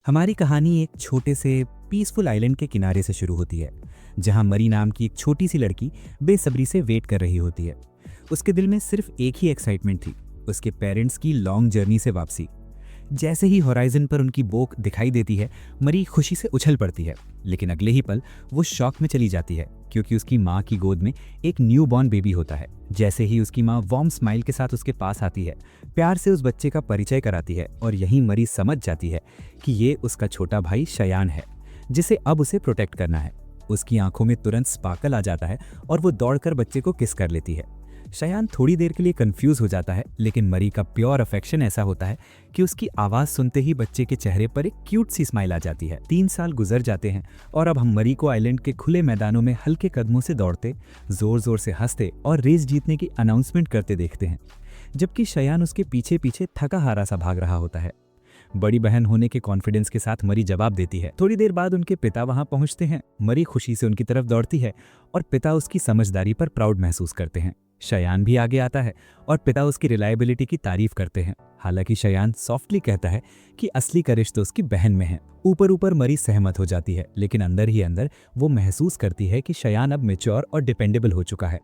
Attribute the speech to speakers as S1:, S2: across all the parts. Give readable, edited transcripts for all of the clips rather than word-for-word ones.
S1: हमारी कहानी एक छोटे से पीसफुल आइलैंड के किनारे से शुरू होती है, जहां मरी नाम की एक छोटी सी लड़की बेसब्री से वेट कर रही होती है। उसके दिल में सिर्फ एक ही एक्साइटमेंट थी, उसके पेरेंट्स की लॉन्ग जर्नी से वापसी। जैसे ही होराइजन पर उनकी बोक दिखाई देती है, मरी खुशी से उछल पड़ती है, लेकिन अगले ही पल वो शॉक में चली जाती है, क्योंकि उसकी माँ की गोद में एक न्यू बॉर्न बेबी होता है। जैसे ही उसकी माँ वार्म स्माइल के साथ उसके पास आती है, प्यार से उस बच्चे का परिचय कराती है, और यहीं मरी समझ जाती है कि ये उसका छोटा भाई शयान है, जिसे अब उसे प्रोटेक्ट करना है। उसकी आंखों में तुरंत स्पार्कल आ जाता है और वो दौड़कर बच्चे को किस कर लेती है। शयान थोड़ी देर के लिए कंफ्यूज हो जाता है, लेकिन मरी का प्योर अफेक्शन ऐसा होता है कि उसकी आवाज़ सुनते ही बच्चे के चेहरे पर एक क्यूट सी स्माइल आ जाती है। 3 साल गुजर जाते हैं और अब हम मरी को आइलैंड के खुले मैदानों में हल्के कदमों से दौड़ते, जोर जोर से हंसते और रेस जीतने की अनाउंसमेंट करते देखते हैं, जबकि शयान उसके पीछे पीछे थका हारा सा भाग रहा होता है। बड़ी बहन होने के कॉन्फिडेंस के साथ मरी जवाब देती है। थोड़ी देर बाद उनके पिता वहां पहुंचते हैं। मरी खुशी से उनकी तरफ दौड़ती है और पिता उसकी समझदारी पर प्राउड महसूस करते हैं। शयान भी आगे आता है और पिता उसकी रिलायबिलिटी की तारीफ करते हैं। हालांकि शयान सॉफ्टली कहता है कि असली करिश्ता तो उसकी बहन में है। ऊपर ऊपर मरी सहमत हो जाती है, लेकिन अंदर ही अंदर वो महसूस करती है कि शयान अब मैच्योर और डिपेंडेबल हो चुका है।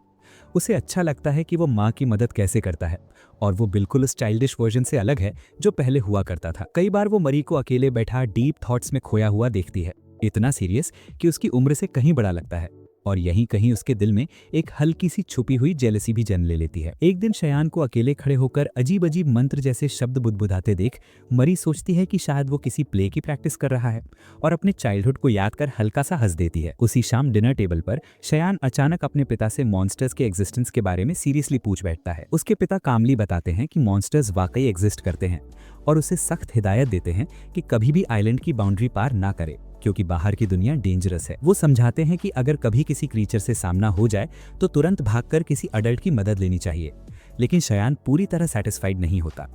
S1: उसे अच्छा लगता है कि वो माँ की मदद कैसे करता है, और वो बिल्कुल उस चाइल्डिश वर्जन से अलग है जो पहले हुआ करता था। कई बार वो मरी को अकेले बैठा डीप थॉट्स में खोया हुआ देखती है, इतना सीरियस कि उसकी उम्र से कहीं बड़ा लगता है, और यहीं कहीं उसके दिल में एक हल्की सी छुपी हुई जेलसी भी जन्म ले लेती है। एक दिन शयान को अकेले खड़े होकर अजीब अजीब मंत्र जैसे शब्द बुदबुदाते देख मरी सोचती है कि शायद वो किसी प्ले की प्रैक्टिस कर रहा है, और अपने चाइल्डहुड को याद कर हल्का सा हंस देती है। उसी शाम डिनर टेबल पर शयान अचानक अपने पिता से मॉन्स्टर्स के एग्जिस्टेंस के बारे में सीरियसली पूछ बैठता है। उसके पिता कामली बताते हैं कि मॉन्स्टर्स वाकई एग्जिस्ट करते हैं, और उसे सख्त हिदायत देते हैं कि कभी भी आइलैंड की बाउंड्री पार ना करे, क्योंकि बाहर की दुनिया डेंजरस है। वो समझाते हैं कि अगर कभी किसी क्रीचर से सामना हो जाए तो तुरंत भागकर किसी अडल्ट की मदद लेनी चाहिए। लेकिन शयान पूरी तरह सेटिस्फाइड नहीं होता।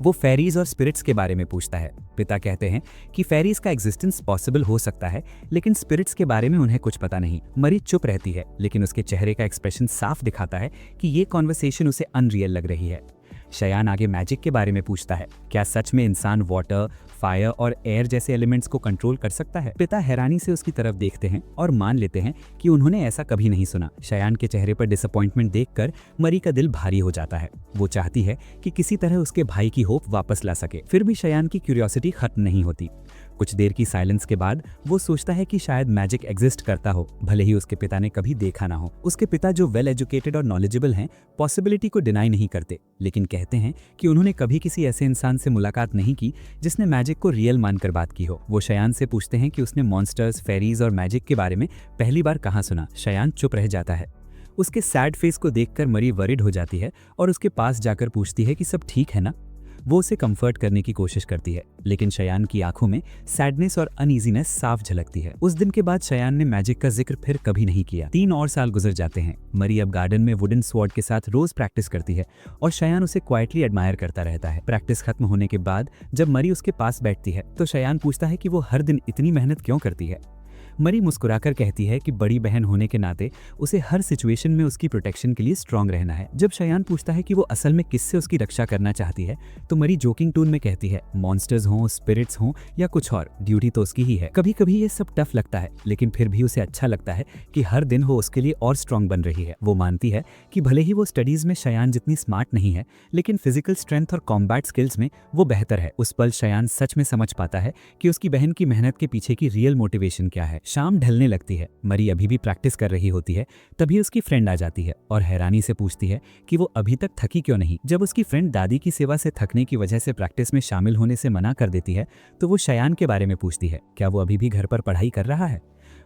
S1: वो फेरीज और स्पिरिट्स के बारे में पूछता है। पिता कहते हैं कि फेरीज का एग्जिस्टेंस पॉसिबल हो सकता है, लेकिन स्पिरिट्स के बारे में उन्हें कुछ पता नहीं। मरी चुप रहती है, लेकिन उसके चेहरे का एक्सप्रेशन साफ दिखाता है कि ये कॉन्वर्सेशन उसे अनरियल लग रही है। शयान आगे मैजिक के बारे में पूछता है। क्या सच में इंसान वाटर, फायर और एयर जैसे एलिमेंट्स को कंट्रोल कर सकता है? पिता हैरानी से उसकी तरफ देखते हैं और मान लेते हैं कि उन्होंने ऐसा कभी नहीं सुना। शयान के चेहरे पर डिसअपॉइंटमेंट देखकर मरी का दिल भारी हो जाता है। वो चाहती है कि किसी तरह उसके भाई की होप वापस ला सके, फिर भी शयान की क्यूरियोसिटी खत्म नहीं होती। कुछ देर की साइलेंस के बाद वो सोचता है कि शायद मैजिक एग्जिस्ट करता हो, भले ही उसके पिता ने कभी देखा ना हो। उसके पिता, जो वेल एजुकेटेड और नॉलेजेबल हैं, पॉसिबिलिटी को डिनाई नहीं करते, लेकिन कहते हैं कि उन्होंने कभी किसी ऐसे इंसान से मुलाकात नहीं की जिसने मैजिक को रियल मानकर बात की हो। वो शयान से पूछते हैं कि उसने मॉन्स्टर्स, फेरीज और मैजिक के बारे में पहली बार कहाँ सुना। शयान चुप रह जाता है। उसके सैड फेस को देखकर मरी वरिड हो जाती है और उसके पास जाकर पूछती है कि सब ठीक है ना। वो उसे कंफर्ट करने की कोशिश करती है, लेकिन शयान की आंखों में सैडनेस और अनईजीनेस साफ झलकती है। उस दिन के बाद शयान ने मैजिक का जिक्र फिर कभी नहीं किया। 3 और साल गुजर जाते हैं। मरी अब गार्डन में वुडन स्वॉर्ड के साथ रोज प्रैक्टिस करती है, और शयान उसे क्वाइटली एडमायर करता रहता है। प्रैक्टिस खत्म होने के बाद जब मरी उसके पास बैठती है तो शयान पूछता है कि वो हर दिन इतनी मेहनत क्यों करती है। मरी मुस्कुराकर कहती है कि बड़ी बहन होने के नाते उसे हर सिचुएशन में उसकी प्रोटेक्शन के लिए स्ट्रांग रहना है। जब शयान पूछता है कि वो असल में किससे उसकी रक्षा करना चाहती है, तो मरी जोकिंग टोन में कहती है, मॉन्स्टर्स हों, स्पिरिट्स हों या कुछ और, ड्यूटी तो उसकी ही है। कभी कभी ये सब टफ लगता है, लेकिन फिर भी उसे अच्छा लगता है कि हर दिन वो उसके लिए और स्ट्रांग बन रही है। वो मानती है कि भले ही वो स्टडीज में शयान जितनी स्मार्ट नहीं है, लेकिन फिजिकल स्ट्रेंथ और कॉम्बैट स्किल्स में वो बेहतर है। उस पल शयान सच में समझ पाता है कि उसकी बहन की मेहनत के पीछे की रियल मोटिवेशन क्या है। शाम ढलने लगती है। मरी अभी भी प्रैक्टिस कर रही होती है, तभी उसकी फ्रेंड आ जाती है और हैरानी से पूछती है कि वो अभी तक थकी क्यों नहीं। जब उसकी फ्रेंड दादी की सेवा से थकने की वजह से प्रैक्टिस में शामिल होने से मना कर देती है, तो वो शयान के बारे में पूछती है, क्या वो अभी भी घर पर पढ़ाई कर रहा है।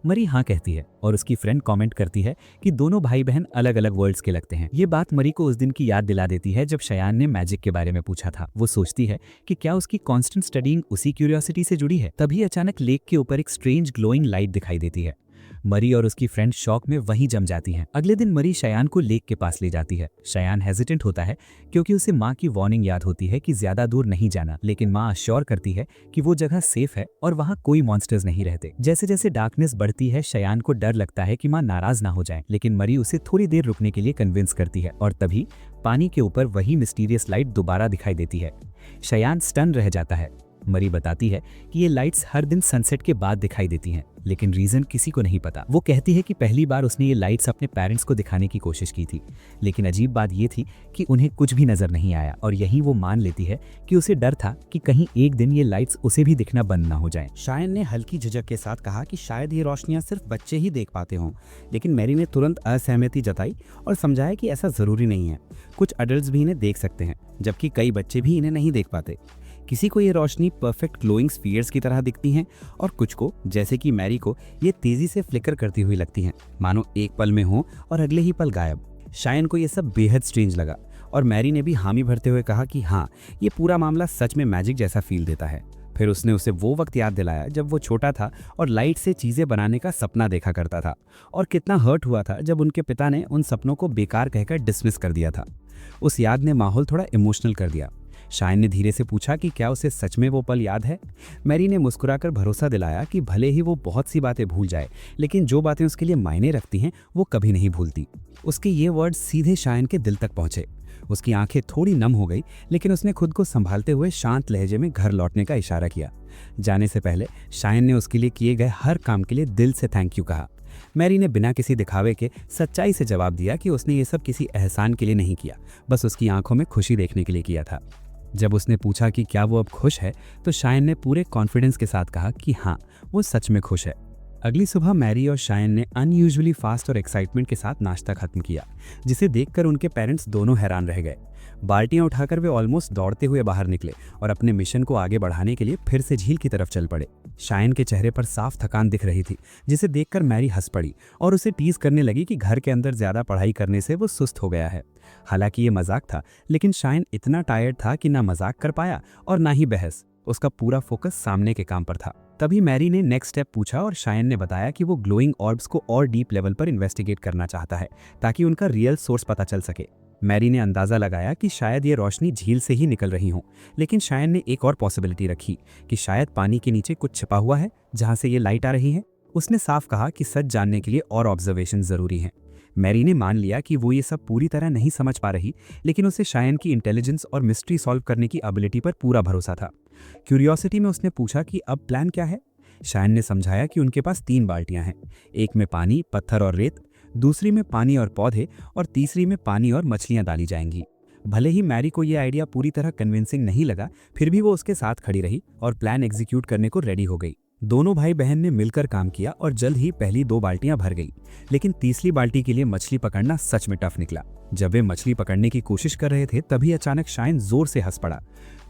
S1: मरी हाँ कहती है, और उसकी फ्रेंड कमेंट करती है कि दोनों भाई बहन अलग अलग वर्ल्ड्स के लगते हैं। ये बात मरी को उस दिन की याद दिला देती है जब शयान ने मैजिक के बारे में पूछा था। वो सोचती है कि क्या उसकी कांस्टेंट स्टडीइंग उसी क्यूरियोसिटी से जुड़ी है। तभी अचानक लेक के ऊपर एक स्ट्रेंज ग्लोइंग लाइट दिखाई देती है। मरी और उसकी फ्रेंड शॉक में वहीं जम जाती हैं। अगले दिन मरी शयान को लेक के पास ले जाती है। शयान हेजिटेंट होता है क्योंकि उसे माँ की वार्निंग याद होती है कि ज्यादा दूर नहीं जाना, लेकिन माँ अश्योर करती है कि वो जगह सेफ है और वहाँ कोई मॉन्स्टर्स नहीं रहते। जैसे जैसे डार्कनेस बढ़ती है, शयान को डर लगता है कि माँ नाराज ना हो जाए, लेकिन मरी उसे थोड़ी देर रुकने के लिए कन्विंस करती है, और तभी पानी के ऊपर वही मिस्टीरियस लाइट दोबारा दिखाई देती है। शयान स्टन रह जाता है। मरी बताती है कि ये लाइट्स हर दिन सनसेट के बाद दिखाई देती हैं, लेकिन रीजन किसी को नहीं पता। वो कहती है कि पहली बार उसने ये लाइट्स अपने पेरेंट्स को दिखाने की कोशिश की थी, लेकिन अजीब बात ये थी कि उन्हें कुछ भी नजर नहीं आया, और यही वो मान लेती है कि उसे डर था कि कहीं एक दिन ये लाइट्स उसे भी दिखना बंद ना हो जाएं।
S2: शायन ने हल्की झिझक के साथ कहा कि शायद ये रोशनियां सिर्फ बच्चे ही देख पाते हों, लेकिन मैरी ने तुरंत असहमति जताई और समझाया कि ऐसा जरूरी नहीं है, कुछ अडल्ट्स भी इन्हें देख सकते हैं, जबकि कई बच्चे भी इन्हें नहीं देख पाते। किसी को ये रोशनी परफेक्ट ग्लोइंग स्फीयर्स की तरह दिखती हैं, और कुछ को, जैसे कि मैरी को, ये तेजी से फ्लिकर करती हुई लगती हैं, मानो एक पल में हो और अगले ही पल गायब। शायन को ये सब बेहद स्ट्रेंज लगा, और मैरी ने भी हामी भरते हुए कहा कि हाँ, ये पूरा मामला सच में मैजिक जैसा फील देता है। फिर उसने उसे वो वक्त याद दिलाया जब वो छोटा था और लाइट से चीज़ें बनाने का सपना देखा करता था, और कितना हर्ट हुआ था जब उनके पिता ने उन सपनों को बेकार कहकर डिसमिस कर दिया था। उस याद ने माहौल थोड़ा इमोशनल कर दिया। शायन ने धीरे से पूछा कि क्या उसे सच में वो पल याद है। मैरी ने मुस्कुराकर भरोसा दिलाया कि भले ही वो बहुत सी बातें भूल जाए, लेकिन जो बातें उसके लिए मायने रखती हैं वो कभी नहीं भूलती। उसके ये वर्ड सीधे शायन के दिल तक पहुंचे। उसकी आंखें थोड़ी नम हो गई, लेकिन उसने खुद को संभालते हुए शांत लहजे में घर लौटने का इशारा किया। जाने से पहले शायन ने उसके लिए किए गए हर काम के लिए दिल से थैंक यू कहा। मैरी ने बिना किसी दिखावे के सच्चाई से जवाब दिया कि उसने ये सब किसी एहसान के लिए नहीं किया, बस उसकी आंखों में खुशी देखने के लिए किया था। जब उसने पूछा कि क्या वो अब खुश है, तो शायन ने पूरे कॉन्फिडेंस के साथ कहा कि हाँ, वो सच में खुश है। अगली सुबह मैरी और शायन ने अनयूजुअली फास्ट और एक्साइटमेंट के साथ नाश्ता खत्म किया, जिसे देखकर उनके पेरेंट्स दोनों हैरान रह गए। बाल्टियां उठाकर वे ऑलमोस्ट दौड़ते हुए बाहर निकले और अपने मिशन को आगे बढ़ाने के लिए फिर से झील की तरफ चल पड़े। शायन के चेहरे पर साफ थकान दिख रही थी, जिसे देखकर मैरी हंस पड़ी और उसे टीज करने लगी कि घर के अंदर ज्यादा पढ़ाई करने से वो सुस्त हो गया है। हालांकि ये मजाक था, लेकिन शायन इतना टायर्ड था कि ना मजाक कर पाया और ना ही बहस। उसका पूरा फोकस सामने के काम पर था। तभी मैरी ने नेक्स्ट स्टेप पूछा और शायन ने बताया कि वो ग्लोइंग ऑर्ब्स को और डीप लेवल पर इन्वेस्टिगेट करना चाहता है, ताकि उनका रियल सोर्स पता चल सके। मैरी ने अंदाजा लगाया कि शायद ये रोशनी झील से ही निकल रही हो, लेकिन शायन ने एक और पॉसिबिलिटी रखी कि शायद पानी के नीचे कुछ छिपा हुआ है जहां से ये लाइट आ रही है। उसने साफ कहा कि सच जानने के लिए और ऑब्जर्वेशन जरूरी हैं। मैरी ने मान लिया कि वो ये सब पूरी तरह नहीं समझ पा रही, लेकिन उसे शायन की इंटेलिजेंस और मिस्ट्री सॉल्व करने की एबिलिटी पर पूरा भरोसा था। क्यूरियोसिटी में उसने पूछा कि अब प्लान क्या है। शायन ने समझाया कि उनके पास 3 बाल्टियां हैं, एक में पानी, पत्थर और रेत, दूसरी में पानी और पौधे, और तीसरी में पानी और मछलियां डाली जाएंगी। भले ही मैरी को यह आइडिया पूरी तरह कन्विंसिंग नहीं लगा, फिर भी वो उसके साथ खड़ी रही और प्लान एग्जीक्यूट करने को रेडी हो गई। दोनों भाई बहन ने मिलकर काम किया और जल्द ही पहली 2 बाल्टियां भर गई, लेकिन तीसरी बाल्टी के लिए मछली पकड़ना सच में टफ निकला। जब वे मछली पकड़ने की कोशिश कर रहे थे, तभी अचानक शायन जोर से हंस पड़ा।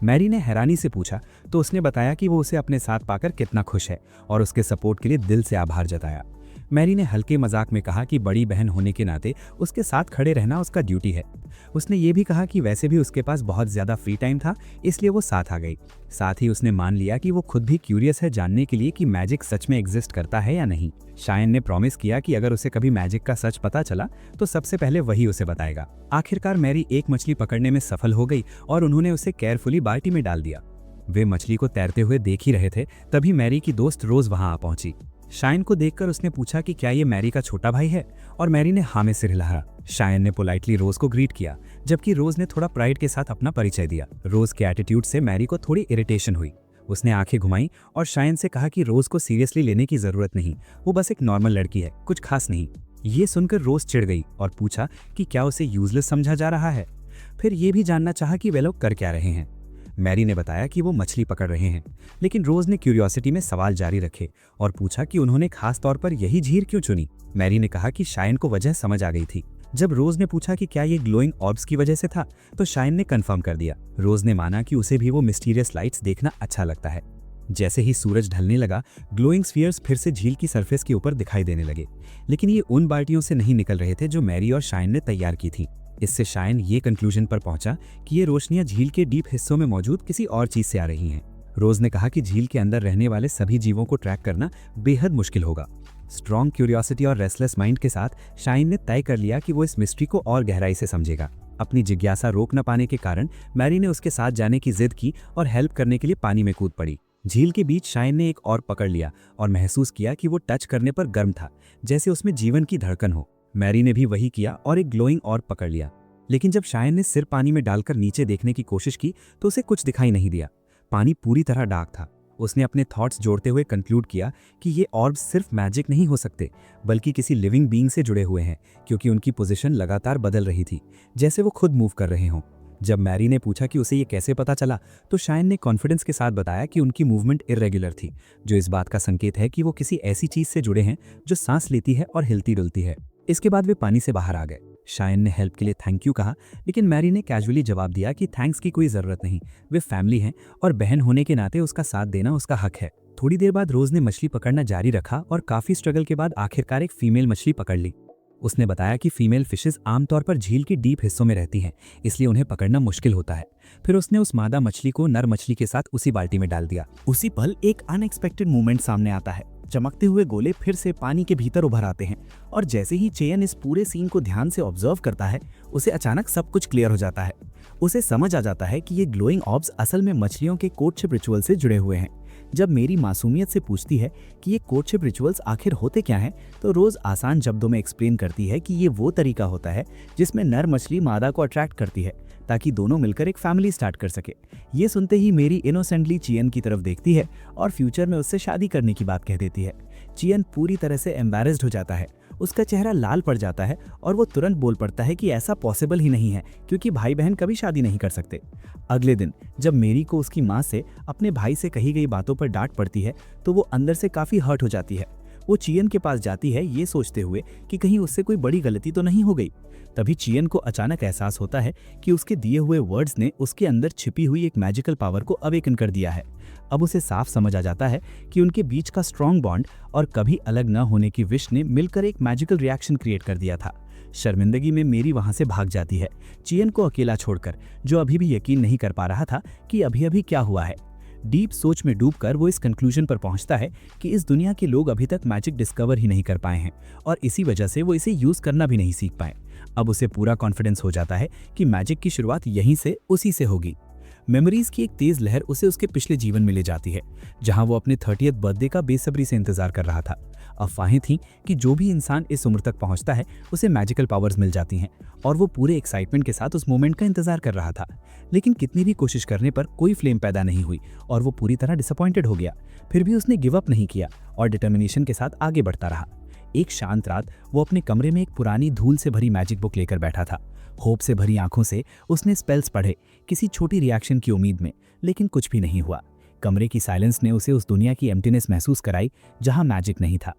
S2: मैरी ने हैरानी से पूछा तो उसने बताया कि वो उसे अपने साथ पाकर कितना खुश है और उसके सपोर्ट के लिए दिल से आभार जताया। मैरी ने हल्के मजाक में कहा कि बड़ी बहन होने के नाते उसके साथ खड़े रहना उसका ड्यूटी है। उसने ये भी कहा कि वैसे भी उसके पास बहुत ज़्यादा फ्री टाइम था, इसलिए वो साथ आ गई। साथ ही उसने मान लिया कि वो खुद भी क्यूरियस है जानने के लिए कि मैजिक सच में एग्जिस्ट करता है या नहीं। शायन ने प्रॉमिस किया कि अगर उसे कभी मैजिक का सच पता चला तो सबसे पहले वही उसे बताएगा। आखिरकार मैरी एक मछली पकड़ने में सफल हो गई और उन्होंने उसे केयरफुली बाल्टी में डाल दिया। वे मछली को तैरते हुए देख ही रहे थे, तभी मैरी की दोस्त रोज वहां आ पहुंची। शायन को देखकर उसने पूछा कि क्या ये मैरी का छोटा भाई है, और मैरी ने हाँ में सिर हिलाया। शायन ने पोलाइटली रोज को ग्रीट किया, जबकि रोज ने थोड़ा प्राइड के साथ अपना परिचय दिया। रोज के एटीट्यूड से मैरी को थोड़ी इरिटेशन हुई। उसने आंखें घुमाई और शायन से कहा कि रोज को सीरियसली लेने की जरूरत नहीं, वो बस एक नॉर्मल लड़की है, कुछ खास नहीं। ये सुनकर रोज चिढ़ गई और पूछा कि क्या उसे यूजलेस समझा जा रहा है। फिर ये भी जानना चाहा कि वे लोग कर क्या रहे हैं। मैरी ने बताया कि वो मछली पकड़ रहे हैं, लेकिन रोज ने क्यूरियोसिटी में सवाल जारी रखे और पूछा कि उन्होंने खास तौर पर यही झील क्यों चुनी। मैरी ने कहा कि शायन को वजह समझ आ गई थी। जब रोज ने पूछा कि क्या ये ग्लोइंग ऑर्ब्स की वजह से था, तो शायन ने कंफर्म कर दिया। रोज ने माना कि उसे भी वो मिस्टीरियस लाइट्स देखना अच्छा लगता है। जैसे ही सूरज ढलने लगा, ग्लोइंग स्फीयर्स फिर से झील की सरफेस के ऊपर दिखाई देने लगे, लेकिन ये उन बाल्टियों से नहीं निकल रहे थे जो मैरी और शायन ने तैयार की थी। इससे शायन ये कंक्लूजन पर पहुंचा कि ये रोशनियां झील के डीप हिस्सों में मौजूद किसी और चीज से आ रही हैं। रोज ने कहा कि झील के अंदर रहने वाले सभी जीवों को ट्रैक करना बेहद मुश्किल होगा। स्ट्रॉन्ग क्यूरियोसिटी और रेस्टलेस माइंड के साथ शायन ने तय कर लिया कि वो इस मिस्ट्री को और गहराई से समझेगा। अपनी जिज्ञासा रोक न पाने के कारण मैरी ने उसके साथ जाने की जिद की और हेल्प करने के लिए पानी में कूद पड़ी। झील के बीच शायन ने एक और पकड़ लिया और महसूस किया कि वो टच करने पर गर्म था, जैसे उसमें जीवन की धड़कन हो। मैरी ने भी वही किया और एक ग्लोइंग ऑर्ब पकड़ लिया, लेकिन जब शायन ने सिर पानी में डालकर नीचे देखने की कोशिश की तो उसे कुछ दिखाई नहीं दिया।
S1: पानी पूरी तरह डार्क था। उसने अपने थॉट्स जोड़ते हुए कंक्लूड किया कि ये ऑर्ब्स सिर्फ मैजिक नहीं हो सकते, बल्कि किसी लिविंग बीइंग से जुड़े हुए हैं, क्योंकि उनकी पोजीशन लगातार बदल रही थी, जैसे वो खुद मूव कर रहे हों। जब मैरी ने पूछा कि उसे ये कैसे पता चला, तो शायन ने कॉन्फिडेंस के साथ बताया कि उनकी मूवमेंट इरेगुलर थी, जो इस बात का संकेत है कि वो किसी ऐसी चीज से जुड़े हैं जो सांस लेती है और हिलती डुलती है। इसके बाद वे पानी से बाहर आ गए। शायन ने हेल्प के लिए थैंक यू कहा, लेकिन मैरी ने कैजुअली जवाब दिया कि थैंक्स की कोई ज़रूरत नहीं, वे फैमिली हैं और बहन होने के नाते उसका साथ देना उसका हक है। थोड़ी देर बाद रोज ने मछली पकड़ना जारी रखा और काफ़ी स्ट्रगल के बाद आखिरकार एक फीमेल मछली पकड़ ली। उसने बताया कि फीमेल फिशेस आमतौर पर झील के डीप हिस्सों में रहती हैं, इसलिए उन्हें पकड़ना मुश्किल होता है। फिर उसने उस मादा मछली को नर मछली के साथ उसी बाल्टी में डाल दिया।
S2: उसी पल एक अनएक्सपेक्टेड मूवमेंट सामने आता है। चमकते हुए गोले फिर से पानी के भीतर उभर आते हैं और जैसे ही चेयन इस पूरे सीन को ध्यान से ऑब्जर्व करता है, उसे अचानक सब कुछ क्लियर हो जाता है। उसे समझ आ जाता है कि ये ग्लोइंग ऑब्स असल में मछलियों के कोर्टशिप रिचुअल से जुड़े हुए हैं। जब मेरी मासूमियत से पूछती है कि ये कोर्टशिप रिचुअल्स आखिर होते क्या हैं, तो रोज आसान शब्दों में एक्सप्लेन करती है कि ये वो तरीका होता है जिसमें नर मछली मादा को अट्रैक्ट करती है ताकि दोनों मिलकर एक फैमिली स्टार्ट कर सके। ये सुनते ही मेरी इनोसेंटली चियन की तरफ देखती है और फ्यूचर में उससे शादी करने की बात कह देती है। चियन पूरी तरह से एम्बैरेस्ड हो जाता है, उसका चेहरा लाल पड़ जाता है और वो तुरंत बोल पड़ता है कि ऐसा पॉसिबल ही नहीं है, क्योंकि भाई बहन कभी शादी नहीं कर सकते। अगले दिन जब मेरी को उसकी माँ से अपने भाई से कही गई बातों पर डांट पड़ती है, तो वो अंदर से काफ़ी हर्ट हो जाती है। वो चियन के पास जाती है ये सोचते हुए कि कहीं उससे कोई बड़ी गलती तो नहीं हो गई। तभी चियन को अचानक एहसास होता है कि उसके दिए हुए वर्ड्स ने उसके अंदर छिपी हुई एक मैजिकल पावर को अवेकन कर दिया है। अब उसे साफ समझ आ जाता है कि उनके बीच का स्ट्रॉन्ग बॉन्ड और कभी अलग न होने की विश ने मिलकर एक मैजिकल रिएक्शन क्रिएट कर दिया था। शर्मिंदगी में मेरी वहां से भाग जाती है, चियन को अकेला छोड़कर, जो अभी भी यकीन नहीं कर पा रहा था कि अभी अभी क्या हुआ है। डीप सोच में डूबकर वो इस कंक्लूजन पर पहुंचता है कि इस दुनिया के लोग अभी तक मैजिक डिस्कवर ही नहीं कर पाए हैं और इसी वजह से वो इसे यूज करना भी नहीं सीख पाए। अब उसे पूरा कॉन्फिडेंस हो जाता है कि मैजिक की शुरुआत यहीं से उसी से होगी। मेमोरीज की एक तेज लहर उसे उसके पिछले जीवन में ले जाती है, जहां वो अपने 30th बर्थडे का बेसब्री से इंतजार कर रहा था। अफवाहें थीं कि जो भी इंसान इस उम्र तक पहुंचता है उसे मैजिकल पावर्स मिल जाती हैं और वो पूरे एक्साइटमेंट के साथ उस मोमेंट का इंतजार कर रहा था। लेकिन कितनी भी कोशिश करने पर कोई फ्लेम पैदा नहीं हुई और वो पूरी तरह डिसअपॉइंटेड हो गया। फिर भी उसने गिव अप नहीं किया और डिटर्मिनेशन के साथ आगे बढ़ता रहा। एक शांत रात वो अपने कमरे में एक पुरानी धूल से भरी मैजिक बुक लेकर बैठा था। होप से भरी आंखों से उसने स्पेल्स पढ़े, किसी छोटी रिएक्शन की उम्मीद में, लेकिन कुछ भी नहीं हुआ। कमरे की साइलेंस ने उसे उस दुनिया की एम्प्टीनेस महसूस कराई जहां मैजिक नहीं था।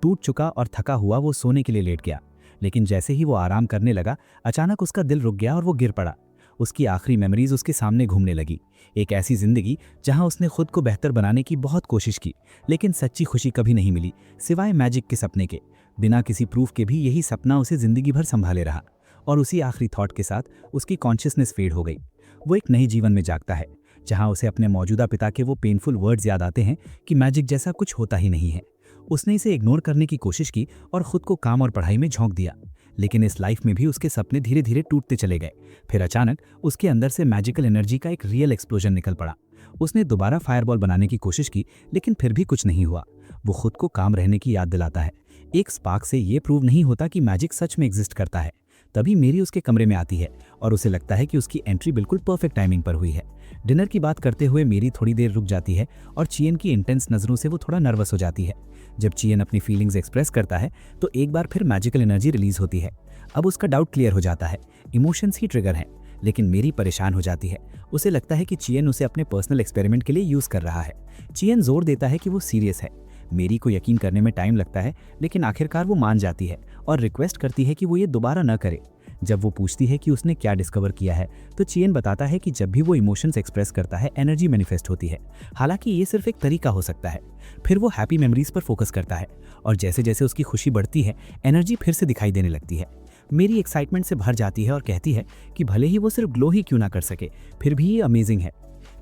S2: टूट चुका और थका हुआ वो सोने के लिए लेट गया, लेकिन जैसे ही वो आराम करने लगा, अचानक उसका दिल रुक गया और वो गिर पड़ा। उसकी आखिरी मेमोरीज उसके सामने घूमने लगी, एक ऐसी जिंदगी जहां उसने खुद को बेहतर बनाने की बहुत कोशिश की, लेकिन सच्ची खुशी कभी नहीं मिली सिवाय मैजिक के सपने के। बिना किसी प्रूफ के भी यही सपना उसे जिंदगी भर संभाले रहा और उसी आखिरी थॉट के साथ उसकी कॉन्शियसनेस फेड हो गई। वो एक नए जीवन में जागता है जहां उसे अपने मौजूदा पिता के वो पेनफुल वर्ड्स याद आते हैं कि मैजिक जैसा कुछ होता ही नहीं है। उसने इसे इग्नोर करने की कोशिश की और खुद को काम और पढ़ाई में झोंक दिया, लेकिन इस लाइफ में भी उसके सपने धीरे धीरे टूटते चले गए। फिर अचानक उसके अंदर से मैजिकल एनर्जी का एक रियल एक्सप्लोजन निकल पड़ा। उसने दोबारा फायरबॉल बनाने की कोशिश की, लेकिन फिर भी कुछ नहीं हुआ। वो खुद को काम रहने की याद दिलाता है। एक स्पार्क से ये प्रूव नहीं होता कि मैजिक सच में एग्जिस्ट करता है। तभी मेरी उसके कमरे में आती है और उसे लगता है कि उसकी एंट्री बिल्कुल परफेक्ट टाइमिंग पर हुई है। डिनर की बात करते हुए मेरी थोड़ी देर रुक जाती है और चियन की इंटेंस नज़रों से वो थोड़ा नर्वस हो जाती है। जब चियन अपनी फीलिंग्स एक्सप्रेस करता है तो एक बार फिर मैजिकल एनर्जी रिलीज होती है। अब उसका डाउट क्लियर हो जाता है, इमोशंस ही ट्रिगर हैं। लेकिन मेरी परेशान हो जाती है। उसे लगता है कि चियन उसे अपने पर्सनल एक्सपेरिमेंट के लिए यूज़ कर रहा है। चियन जोर देता है कि वो सीरियस है। मेरी को यकीन करने में टाइम लगता है, लेकिन आखिरकार वो मान जाती है और रिक्वेस्ट करती है कि वो ये दोबारा न करे। जब वो पूछती है कि उसने क्या डिस्कवर किया है, तो चियन बताता है कि जब भी वो इमोशंस एक्सप्रेस करता है, एनर्जी मैनिफेस्ट होती है। हालांकि ये सिर्फ एक तरीका हो सकता है। फिर वो हैप्पी मेमोरीज पर फोकस करता है और जैसे जैसे उसकी खुशी बढ़ती है, एनर्जी फिर से दिखाई देने लगती है। मेरी एक्साइटमेंट से भर जाती है और कहती है कि भले ही वो सिर्फ ग्लो ही क्यों ना कर सके, फिर भी ये अमेजिंग है।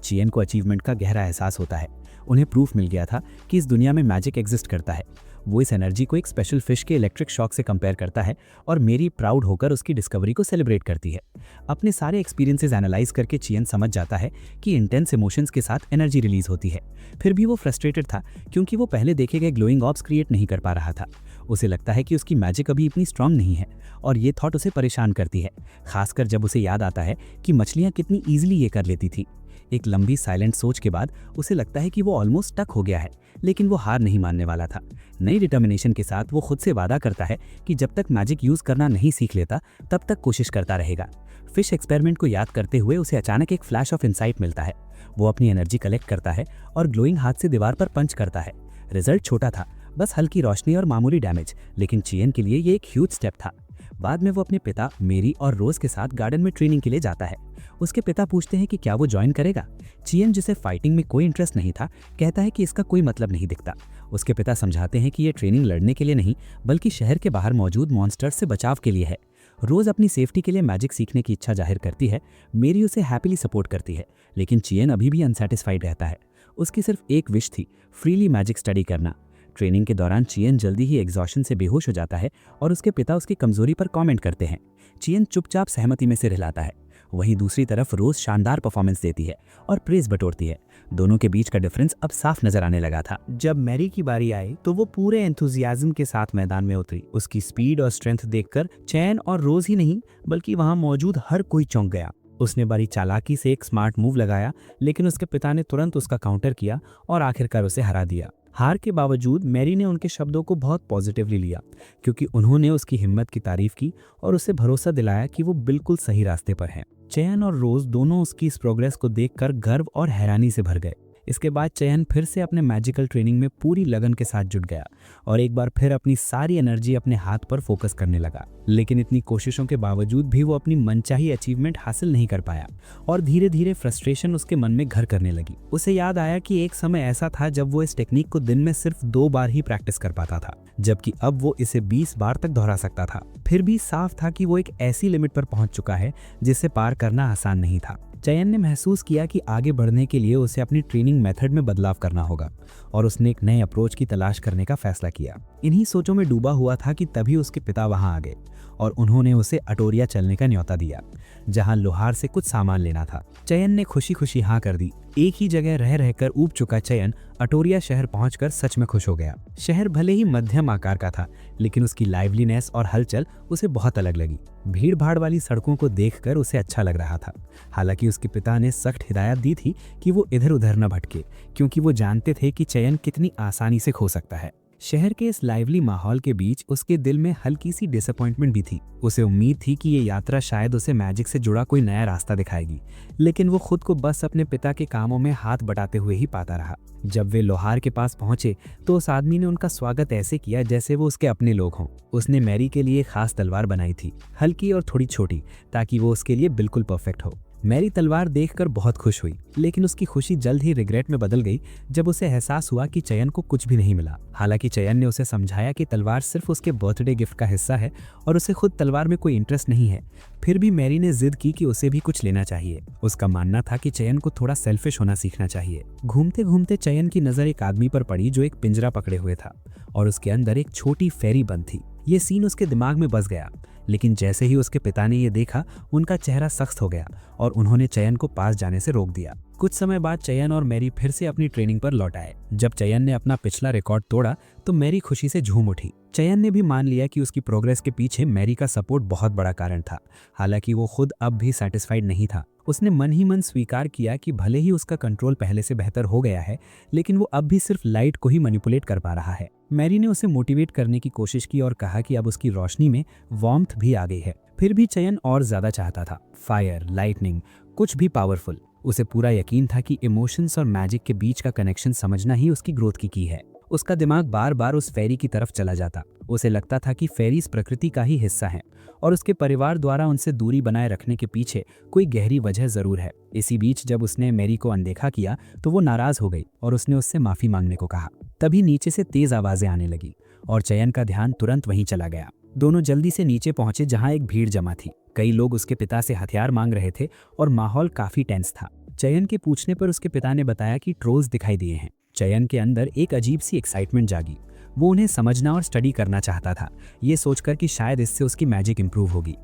S2: चियन को अचीवमेंट का गहरा एहसास होता है। उन्हें प्रूफ मिल गया था कि इस दुनिया में मैजिक एग्जिस्ट करता है। वो इस एनर्जी को एक स्पेशल फिश के इलेक्ट्रिक शॉक से कंपेयर करता है और मेरी प्राउड होकर उसकी डिस्कवरी को सेलिब्रेट करती है। अपने सारे एक्सपीरियंसेस एनालाइज करके चियन समझ जाता है कि इंटेंस इमोशंस के साथ एनर्जी रिलीज होती है। फिर भी वो फ्रस्ट्रेटेड था क्योंकि वो पहले देखे गए ग्लोइंग ऑब्स क्रिएट नहीं कर पा रहा था। उसे लगता है कि उसकी मैजिक अभी इतनी स्ट्रांग नहीं है और ये थॉट उसे परेशान करती है, खासकर जब उसे याद आता है कि मछलियाँ कितनी ईजिली ये कर लेती थी।
S1: एक लंबी साइलेंट सोच के बाद उसे लगता है कि वो ऑलमोस्ट स्टक हो गया है, लेकिन वो हार नहीं मानने वाला था। नई डिटर्मिनेशन के साथ वो खुद से वादा करता है कि जब तक मैजिक यूज करना नहीं सीख लेता तब तक कोशिश करता रहेगा। फिश एक्सपेरिमेंट को याद करते हुए उसे अचानक एक फ्लैश ऑफ इंसाइट मिलता है। वो अपनी एनर्जी कलेक्ट करता है और ग्लोइंग हाथ से दीवार पर पंच करता है। रिजल्ट छोटा था, बस हल्की रोशनी और मामूली डैमेज, लेकिन चियन के लिए ये एक ह्यूज स्टेप था। बाद में वो अपने पिता मेरी और रोज के साथ गार्डन में ट्रेनिंग के लिए जाता है। उसके पिता पूछते हैं कि क्या वो ज्वाइन करेगा। चियन, जिसे फाइटिंग में कोई इंटरेस्ट नहीं था, कहता है कि इसका कोई मतलब नहीं दिखता। उसके पिता समझाते हैं कि ये ट्रेनिंग लड़ने के लिए नहीं बल्कि शहर के बाहर मौजूद मॉन्स्टर्स से बचाव के लिए है। रोज अपनी सेफ्टी के लिए मैजिक सीखने की इच्छा जाहिर करती है। मेरी उसे हैप्पीली सपोर्ट करती है, लेकिन चियन अभी भी अनसैटिस्फाइड रहता है। उसकी सिर्फ एक विश थी, फ्रीली मैजिक स्टडी करना। ट्रेनिंग के दौरान चियन जल्दी ही एग्जॉशन से बेहोश हो जाता है और उसके पिता उसकी कमजोरी पर कमेंट करते हैं। चियन चुपचाप सहमति में सिर हिलाता है। वहीं दूसरी तरफ रोज शानदार परफॉर्मेंस देती है और प्रेज बटोरती है। दोनों के बीच का डिफरेंस अब साफ नजर आने लगा था।
S2: जब मैरी की बारी आई तो वो पूरे एंथुजियाज्म के साथ मैदान में उतरी। उसकी स्पीड और स्ट्रेंथ देखकर चैन और रोज ही नहीं बल्कि वहां मौजूद हर कोई चौंक गया। उसने बड़ी चालाकी से एक स्मार्ट मूव लगाया, लेकिन उसके पिता ने तुरंत उसका काउंटर किया और आखिरकार उसे हरा दिया। हार के बावजूद मैरी ने उनके शब्दों को बहुत पॉजिटिवली लिया, क्योंकि उन्होंने उसकी हिम्मत की तारीफ की और उसे भरोसा दिलाया कि वो बिल्कुल सही रास्ते पर है। चयन और रोज दोनों उसकी इस प्रोग्रेस को देखकर गर्व और हैरानी से भर गए। इसके बाद चयन फिर से अपने मैजिकल ट्रेनिंग में पूरी लगन के साथ जुट गया और एक बार फिर अपनी सारी एनर्जी अपने हाथ पर फोकस करने लगा। लेकिन इतनी कोशिशों के बावजूद भी वो अपनी मनचाही अचीवमेंट हासिल नहीं कर पाया और धीरे धीरे फ्रस्ट्रेशन उसके मन में घर करने लगी। उसे याद आया कि एक समय ऐसा था जब वो इस टेक्निक को दिन में सिर्फ 2 बार ही प्रैक्टिस कर पाता था, जबकि अब वो इसे 20 बार तक दोहरा सकता था। फिर भी साफ था कि वो एक ऐसी लिमिट पर पहुंच चुका है जिसे पार करना आसान नहीं था। चयन ने महसूस किया कि आगे बढ़ने के लिए उसे अपनी ट्रेनिंग मेथड में बदलाव करना होगा और उसने एक नए अप्रोच की तलाश करने का फैसला किया। इन्हीं सोचों में डूबा हुआ था कि तभी उसके पिता वहां आ गए और उन्होंने उसे अटोरिया चलने का न्योता दिया, जहां लोहार से कुछ सामान लेना था। चयन ने खुशी खुशी हाँ कर दी। एक ही जगह रह रहकर ऊब चुका चयन अटोरिया शहर पहुंचकर सच में खुश हो गया। शहर भले ही मध्यम आकार का था, लेकिन उसकी लाइवलीनेस और हलचल उसे बहुत अलग लगी। भीड़ भाड़ वाली सड़कों को देखकर उसे अच्छा लग रहा था। हालांकि उसके पिता ने सख्त हिदायत दी थी कि वो इधर उधर न भटके, क्योंकि वो जानते थे कि चयन कितनी आसानी से खो सकता है। शहर के इस लाइवली माहौल के बीच उसके दिल में हल्की सी डिसअपॉइंटमेंट भी थी। उसे उम्मीद थी कि ये यात्रा शायद उसे मैजिक से जुड़ा कोई नया रास्ता दिखाएगी, लेकिन वो खुद को बस अपने पिता के कामों में हाथ बटाते हुए ही पाता रहा। जब वे लोहार के पास पहुंचे तो उस आदमी ने उनका स्वागत ऐसे किया जैसे वो उसके अपने लोग हों। उसने मैरी के लिए खास तलवार बनाई थी, हल्की और थोड़ी छोटी, ताकि वो उसके लिए बिल्कुल परफेक्ट हो। मैरी तलवार देखकर बहुत खुश हुई, लेकिन उसकी खुशी जल्द ही रिग्रेट में बदल गई जब उसे एहसास हुआ कि चयन को कुछ भी नहीं मिला। हालांकि चयन ने उसे समझाया कि तलवार सिर्फ उसके बर्थडे गिफ्ट का हिस्सा है और उसे खुद तलवार में कोई इंटरेस्ट नहीं है। फिर भी मैरी ने जिद की कि उसे भी कुछ लेना चाहिए। उसका मानना था कि चयन को थोड़ा सेल्फिश होना सीखना चाहिए। घूमते घूमते चयन की नजर एक आदमी पर पड़ी जो एक पिंजरा पकड़े हुए था और उसके अंदर एक छोटी फेरी बंद थी। ये सीन उसके दिमाग में बस गया, लेकिन जैसे ही उसके पिता ने ये देखा, उनका चेहरा सख्त हो गया और उन्होंने चयन को पास जाने से रोक दिया। कुछ समय बाद चयन और मैरी फिर से अपनी ट्रेनिंग पर लौट आए। जब चयन ने अपना पिछला रिकॉर्ड तोड़ा तो मैरी खुशी से झूम उठी। चयन ने भी मान लिया कि उसकी प्रोग्रेस के पीछे मैरी का सपोर्ट बहुत बड़ा कारण था। हालांकि वो खुद अब भी सैटिस्फाइड नहीं था। उसने मन ही मन स्वीकार किया कि भले ही उसका कंट्रोल पहले से बेहतर हो गया है, लेकिन वो अब भी सिर्फ लाइट को ही मैनिपुलेट कर पा रहा है। मैरी ने उसे मोटिवेट करने की कोशिश की और कहा कि अब उसकी रोशनी में वार्मथ भी आ गई है। फिर भी चयन और ज्यादा चाहता था, फायर, लाइटनिंग, कुछ भी पावरफुल। उसे पूरा यकीन था कि इमोशंस और मैजिक के बीच का कनेक्शन समझना ही उसकी ग्रोथ की है। उसका दिमाग बार बार उस फेरी की तरफ चला जाता। उसे लगता था कि फेरीज प्रकृति का ही हिस्सा हैं और उसके परिवार द्वारा उनसे दूरी बनाए रखने के पीछे कोई गहरी वजह जरूर है। इसी बीच जब उसने मैरी को अनदेखा किया तो वो नाराज हो गई और उसने उससे माफी मांगने को कहा। तभी नीचे से तेज आवाजें आने लगी और चयन का ध्यान तुरंत वहीं चला गया। दोनों जल्दी से नीचे पहुंचे जहां एक भीड़ जमा थी। कई लोग उसके पिता से हथियार मांग रहे थे और माहौल काफी टेंस था। चयन के पूछने पर उसके पिता ने बताया कि ट्रोल्स दिखाई दिए हैं। चयन के अंदर एक अजीब सी एक्साइटमेंट जागी। वो उन्हें समझना और स्टडी करना चाहता था, ये सोचकर कि शायद इससे उसकी मैजिक इंप्रूव होगी।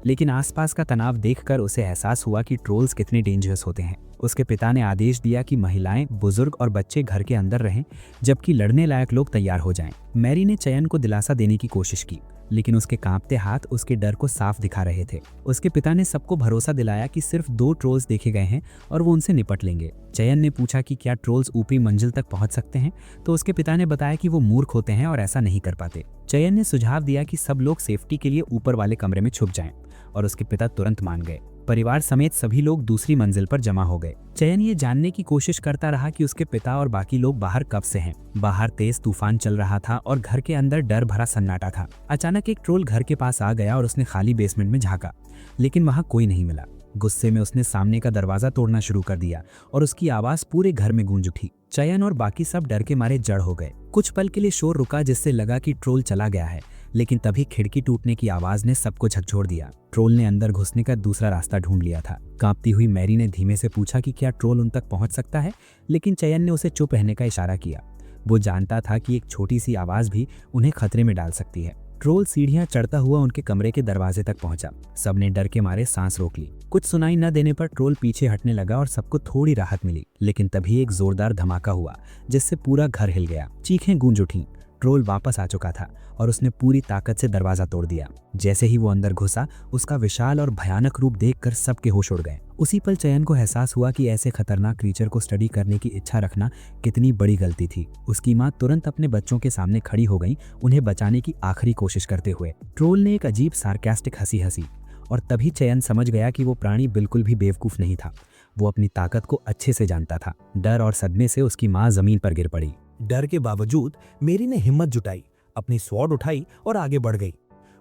S2: लेकिन आसपास का तनाव देखकर उसे एहसास हुआ कि ट्रोल्स कितने डेंजरस होते हैं। उसके पिता ने आदेश दिया कि महिलाएं, बुजुर्ग और बच्चे घर के अंदर रहें, जबकि लड़ने लायक लोग तैयार हो जाएं। मैरी ने चयन को दिलासा देने की कोशिश की,
S1: लेकिन उसके कांपते हाथ उसके डर को साफ दिखा रहे थे। उसके पिता ने सबको भरोसा दिलाया कि सिर्फ 2 ट्रोल्स देखे गए हैं और वो उनसे निपट लेंगे। चयन ने पूछा कि क्या ट्रोल्स ऊपरी मंजिल तक पहुंच सकते हैं, तो उसके पिता ने बताया कि वो मूर्ख होते हैं और ऐसा नहीं कर पाते। चयन ने सुझाव दिया कि सब लोग सेफ्टी के लिए ऊपर वाले कमरे में छुप जाएं, और उसके पिता तुरंत मान गए। परिवार समेत सभी लोग दूसरी मंजिल पर जमा हो गए। चयन ये जानने की कोशिश करता रहा कि उसके पिता और बाकी लोग बाहर कब से हैं। बाहर तेज तूफान चल रहा था और घर के अंदर डर भरा सन्नाटा था। अचानक एक ट्रोल घर के पास आ गया और उसने खाली बेसमेंट में झांका, लेकिन वहां कोई नहीं मिला। गुस्से में उसने सामने का दरवाजा तोड़ना शुरू कर दिया और उसकी आवाज पूरे घर में गूंज उठी। चयन और बाकी सब डर के मारे जड़ हो गए। कुछ पल के लिए शोर रुका, जिससे लगा कि ट्रोल चला गया है, लेकिन तभी खिड़की टूटने की आवाज ने सबको झकझोर दिया। ट्रोल ने अंदर घुसने का दूसरा रास्ता ढूंढ लिया था। कांपती हुई मैरी ने धीमे से पूछा कि क्या ट्रोल उन तक पहुंच सकता है, लेकिन चयन ने उसे चुप रहने का इशारा किया। वो जानता था कि एक छोटी सी आवाज भी उन्हें खतरे में डाल सकती है। ट्रोल सीढ़ियां चढ़ता हुआ उनके कमरे के दरवाजे तक पहुंचा। सबने डर के मारे सांस रोक ली। कुछ सुनाई न देने पर ट्रोल पीछे हटने लगा और सबको थोड़ी राहत मिली, लेकिन तभी एक जोरदार धमाका हुआ जिससे पूरा घर हिल गया। चीखें गूंज उठीं। ट्रोल वापस आ चुका था और उसने पूरी ताकत से दरवाजा तोड़ दिया। जैसे ही वो अंदर घुसा, उसका विशाल और भयानक रूप देखकर सबके होश उड़ गए। उसी पल चयन को एहसास हुआ कि ऐसे खतरनाक क्रीचर को स्टडी करने की इच्छा रखना कितनी बड़ी गलती थी। उसकी माँ तुरंत अपने बच्चों के सामने खड़ी हो गई, उन्हें बचाने की आखिरी कोशिश करते हुए। ट्रोल ने एक अजीब सार्कास्टिक हंसी हंसी और तभी चयन समझ गया कि वो प्राणी बिल्कुल भी बेवकूफ नहीं था। वो अपनी ताकत को अच्छे से जानता था। डर और सदमे से उसकी माँ जमीन पर गिर पड़ी।
S3: डर के बावजूद मेरी ने हिम्मत जुटाई, अपनी स्वॉर्ड उठाई और आगे बढ़ गई।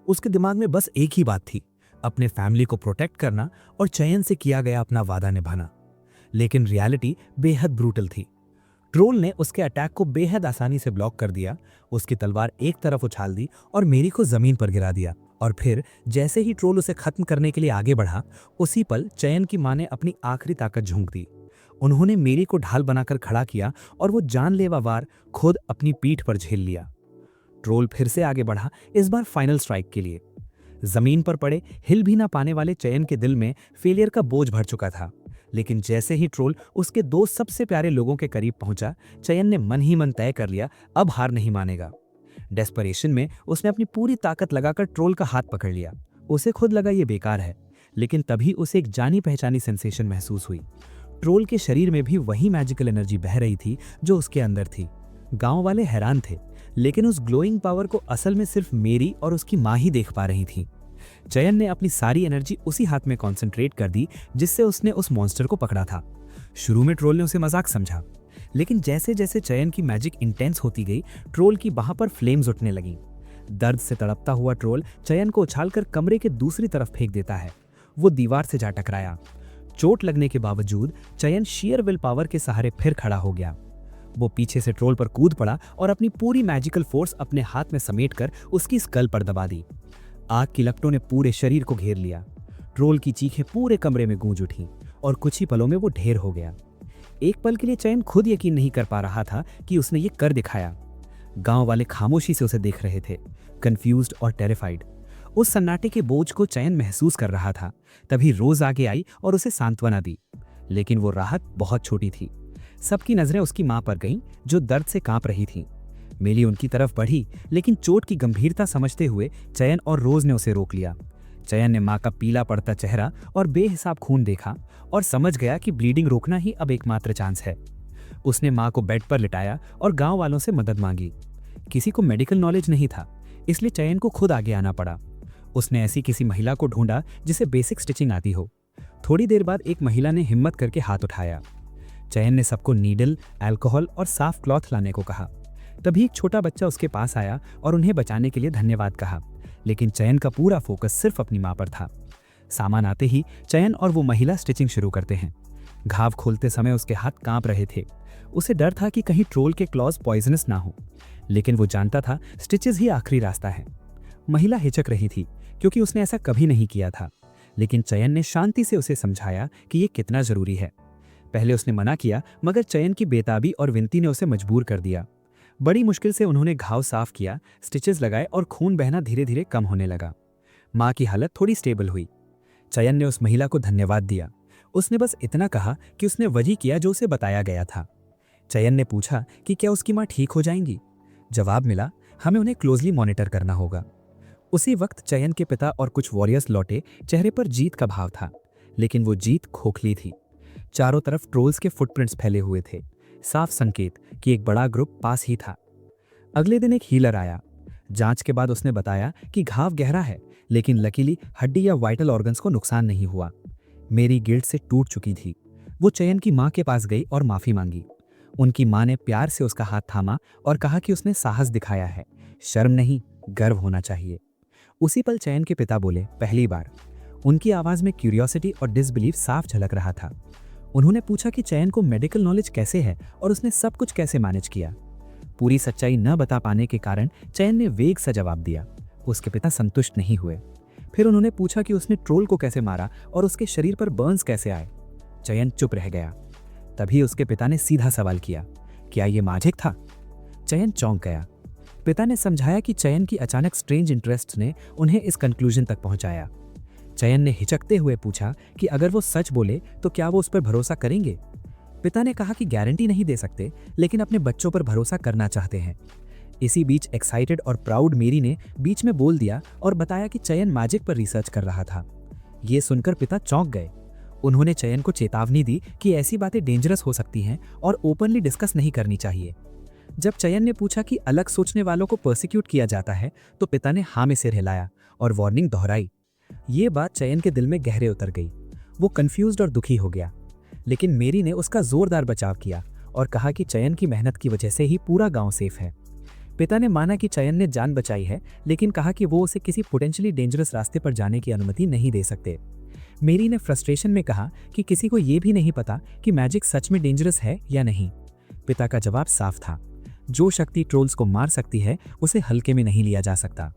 S3: उसके दिमाग में बस एक ही बात थी, अपने फैमिली को प्रोटेक्ट करना और चयन से किया गया अपना वादा निभाना। लेकिन रियलिटी बेहद ब्रूटल थी। ट्रोल ने उसके अटैक को बेहद आसानी से ब्लॉक कर दिया। उसकी तलवार एक तरफ उछाल दी और मेरी को जमीन पर गिरा दिया। और फिर जैसे ही ट्रोल उसे खत्म करने के लिए आगे बढ़ा, उसी पल चयन की मां ने अपनी आखिरी ताकत झोंक दी। उन्होंने मेरी को ढाल बनाकर खड़ा किया और वो जानलेवा वार खुद अपनी पीठ पर झेल लिया। ट्रोल फिर से आगे बढ़ा, इस बार फाइनल स्ट्राइक के लिए। जमीन पर पड़े, हिल भी ना पाने वाले चयन के दिल में फेलियर का बोझ भर चुका था। लेकिन जैसे ही ट्रोल उसके 2 सबसे प्यारे लोगों के करीब पहुंचा, चयन ने मन ही मन तय कर लिया, अब हार नहीं मानेगा। डेस्परेशन में उसने अपनी पूरी ताकत लगाकर ट्रोल का हाथ पकड़ लिया। उसे खुद लगा ये बेकार है, लेकिन तभी उसे एक जानी पहचानी सेंसेशन महसूस हुई। ट्रोल के शरीर में भी वही मैजिकल एनर्जी बह रही थी जो उसके अंदर थी। गांव वाले हैरान थे, लेकिन उस ग्लोइंग पावर को असल में सिर्फ मेरी और उसकी माँ ही देख पा रही थी। चयन ने अपनी सारी एनर्जी उसी हाथ में कंसंट्रेट कर दी जिससे उसने उस मॉन्स्टर को पकड़ा था। शुरू में ट्रोल ने उसे मजाक समझा, लेकिन जैसे जैसे चयन की मैजिक इंटेंस होती गई, ट्रोल की बाह पर फ्लेम्स उठने लगीं। दर्द से तड़पता हुआ ट्रोल चयन को उछालकर कमरे के दूसरी तरफ फेंक देता है। वो दीवार से जा टकराया। चोट लगने के बावजूद चयन शेयर विल पावर के सहारे फिर खड़ा हो गया। वो पीछे से ट्रोल पर कूद पड़ा और अपनी पूरी मैजिकल फोर्स अपने हाथ में समेटकर उसकी स्कल पर दबा दी। आग की लपटों ने पूरे शरीर को घेर लिया। ट्रोल की चीखें पूरे कमरे में गूंज उठीं और कुछ ही पलों में वो ढेर हो गया। एक पल के लिए चयन खुद यकीन नहीं कर पा रहा था कि उसने ये कर दिखाया। गांव वाले खामोशी से उसे देख रहे थे, कंफ्यूज्ड और टेरिफाइड। उस सन्नाटे के बोझ को चयन महसूस कर रहा था। तभी रोज आगे आई और उसे सांत्वना दी, लेकिन वो राहत बहुत छोटी थी। सबकी नजरें उसकी मां पर गईं, जो दर्द से कांप रही थी। मेली उनकी तरफ बढ़ी, लेकिन चोट की गंभीरता समझते हुए चयन और रोज ने उसे रोक लिया। चयन ने मां का पीला पड़ता चेहरा और बेहिसाब खून देखा और समझ गया कि ब्लीडिंग रोकना ही अब एकमात्र चांस है। उसने मां को बेड पर लिटाया और गांव वालों से मदद मांगी। किसी को मेडिकल नॉलेज नहीं था, इसलिए चयन को खुद आगे आना पड़ा। उसने ऐसी किसी महिला को ढूंढा जिसे बेसिक स्टिचिंग आती हो। थोड़ी देर बाद एक महिला ने हिम्मत करके हाथ उठाया। चयन ने सबको नीडल, अल्कोहल और साफ क्लॉथ लाने को कहा। तभी एक छोटा बच्चा उसके पास आया और उन्हें बचाने के लिए धन्यवाद कहा, लेकिन चयन का पूरा फोकस सिर्फ अपनी मां पर था। सामान आते ही चयन और वो महिला स्टिचिंग शुरू करते हैं। घाव खोलते समय उसके हाथ कांप रहे थे। उसे डर था कि कहीं ट्रोल के क्लॉज पॉइजनस ना हो, लेकिन वो जानता था स्टिचेस ही आखिरी रास्ता है। महिला हिचक रही थी क्योंकि उसने ऐसा कभी नहीं किया था, लेकिन चयन ने शांति से उसे समझाया कि ये कितना जरूरी है। पहले उसने मना किया, मगर चयन की बेताबी और विनती ने उसे मजबूर कर दिया। बड़ी मुश्किल से उन्होंने घाव साफ किया, स्टिचेस लगाए और खून बहना धीरे धीरे कम होने लगा। मां की हालत थोड़ी स्टेबल हुई। चयन ने उस महिला को धन्यवाद दिया। उसने बस इतना कहा कि उसने वही किया जो उसे बताया गया था। चयन ने पूछा कि क्या उसकी मां ठीक हो जाएंगी। जवाब मिला, हमें उन्हें क्लोजली मॉनिटर करना होगा।
S1: उसी वक्त चयन के पिता और कुछ वॉरियर्स लौटे। चेहरे पर जीत का भाव था, लेकिन वो जीत खोखली थी। चारों तरफ ट्रोल्स के फुटप्रिंट्स फैले हुए थे, साफ संकेत कि एक बड़ा ग्रुप पास ही था। अगले दिन एक हीलर आया। जांच के बाद उसने बताया कि घाव गहरा है, लेकिन लकीली हड्डी या वाइटल ऑर्गन्स को नुकसान नहीं हुआ। मेरी गिल्ट से टूट चुकी थी। वो चयन की माँ के पास गई और माफी मांगी। उनकी माँ ने प्यार से उसका हाथ थामा और कहा कि उसने साहस दिखाया है, शर्म नहीं, गर्व होना चाहिए। उसी पल चयन के पिता बोले, पहली बार। उनकी आवाज में क्यूरियोसिटी और डिसबिलीफ साफ झलक रहा था। उन्होंने पूछा कि चयन को मेडिकल नॉलेज कैसे है और उसने सब कुछ कैसे मैनेज किया। पूरी सच्चाई न बता पाने के कारण चयन ने वेग सा जवाब दिया। उसके पिता संतुष्ट नहीं हुए। फिर उन्होंने पूछा कि उसने ट्रोल को कैसे मारा और उसके शरीर पर बर्न्स कैसे आए। चयन चुप रह गया। तभी उसके पिता ने सीधा सवाल किया, क्या ये मैजिक था? चयन चौंक गया। पिता ने समझाया कि चयन की अचानक स्ट्रेंज इंटरेस्ट ने उन्हें इस कंक्लूजन तक पहुंचाया। चयन ने हिचकते हुए पूछा कि अगर वो सच बोले तो क्या वो उस पर भरोसा करेंगे। पिता ने कहा कि गारंटी नहीं दे सकते, लेकिन अपने बच्चों पर भरोसा करना चाहते हैं। इसी बीच एक्साइटेड और प्राउड मेरी ने बीच में बोल दिया और बताया कि चयन मैजिक पर रिसर्च कर रहा था। ये सुनकर पिता चौंक गए। उन्होंने चयन को चेतावनी दी कि ऐसी बातें डेंजरस हो सकती हैं और ओपनली डिस्कस नहीं करनी चाहिए। जब चयन ने पूछा कि अलग सोचने वालों को पर्सिक्यूट किया जाता है, तो पिता ने हाँ में सिर हिलाया और वार्निंग दोहराई। ये बात चयन के दिल में गहरे उतर गई। वो कंफ्यूज्ड और दुखी हो गया, लेकिन मेरी ने उसका जोरदार बचाव किया और कहा कि चयन की मेहनत की वजह से ही पूरा गांव सेफ है। पिता ने माना कि चयन ने जान बचाई है, लेकिन कहा कि वो उसे किसी पोटेंशियली डेंजरस रास्ते पर जाने की अनुमति नहीं दे सकते। मेरी ने फ्रस्ट्रेशन में कहा कि किसी को यह भी नहीं पता कि मैजिक सच में डेंजरस है या नहीं। पिता का जवाब साफ था, जो शक्ति ट्रोल्स को मार सकती है उसे हल्के में नहीं लिया जा सकता।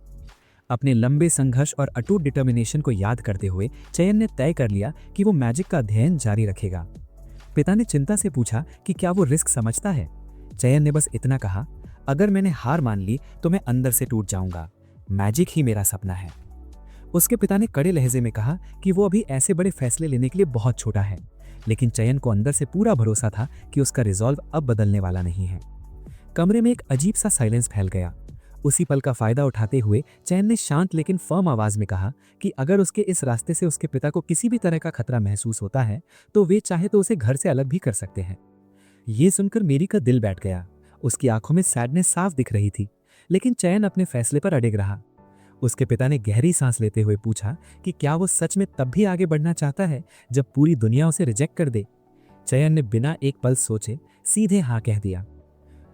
S1: अपने लंबे संघर्ष और अटूट डिटर्मिनेशन को याद करते हुए चयन ने तय कर लिया कि वो मैजिक का अध्ययन जारी रखेगा। पिता ने चिंता से पूछा कि क्या वो रिस्क समझता है। चयन ने बस इतना कहा, अगर मैंने हार मान ली तो मैं अंदर से टूट जाऊंगा। मैजिक ही मेरा सपना है। उसके पिता ने कड़े लहजे में कहा कि वो अभी ऐसे बड़े फैसले लेने के लिए बहुत छोटा है, लेकिन चयन को अंदर से पूरा भरोसा था कि उसका रिजॉल्व अब बदलने वाला नहीं है। कमरे में एक अजीब सा साइलेंस फैल गया। उसी पल का फायदा उठाते हुए चयन ने शांत लेकिन फर्म आवाज में कहा कि अगर उसके इस रास्ते से उसके पिता को किसी भी तरह का खतरा महसूस होता है तो वे चाहे तो उसे घर से अलग भी कर सकते हैं। ये सुनकर मेरी का दिल बैठ गया। उसकी आंखों में सैडनेस साफ दिख रही थी, लेकिन चयन अपने फैसले पर अड़िग रहा। उसके पिता ने गहरी सांस लेते हुए पूछा कि क्या वो सच में तब भी आगे बढ़ना चाहता है जब पूरी दुनिया उसे रिजेक्ट कर दे। चयन ने बिना एक पल सोचे सीधे हाँ कह दिया।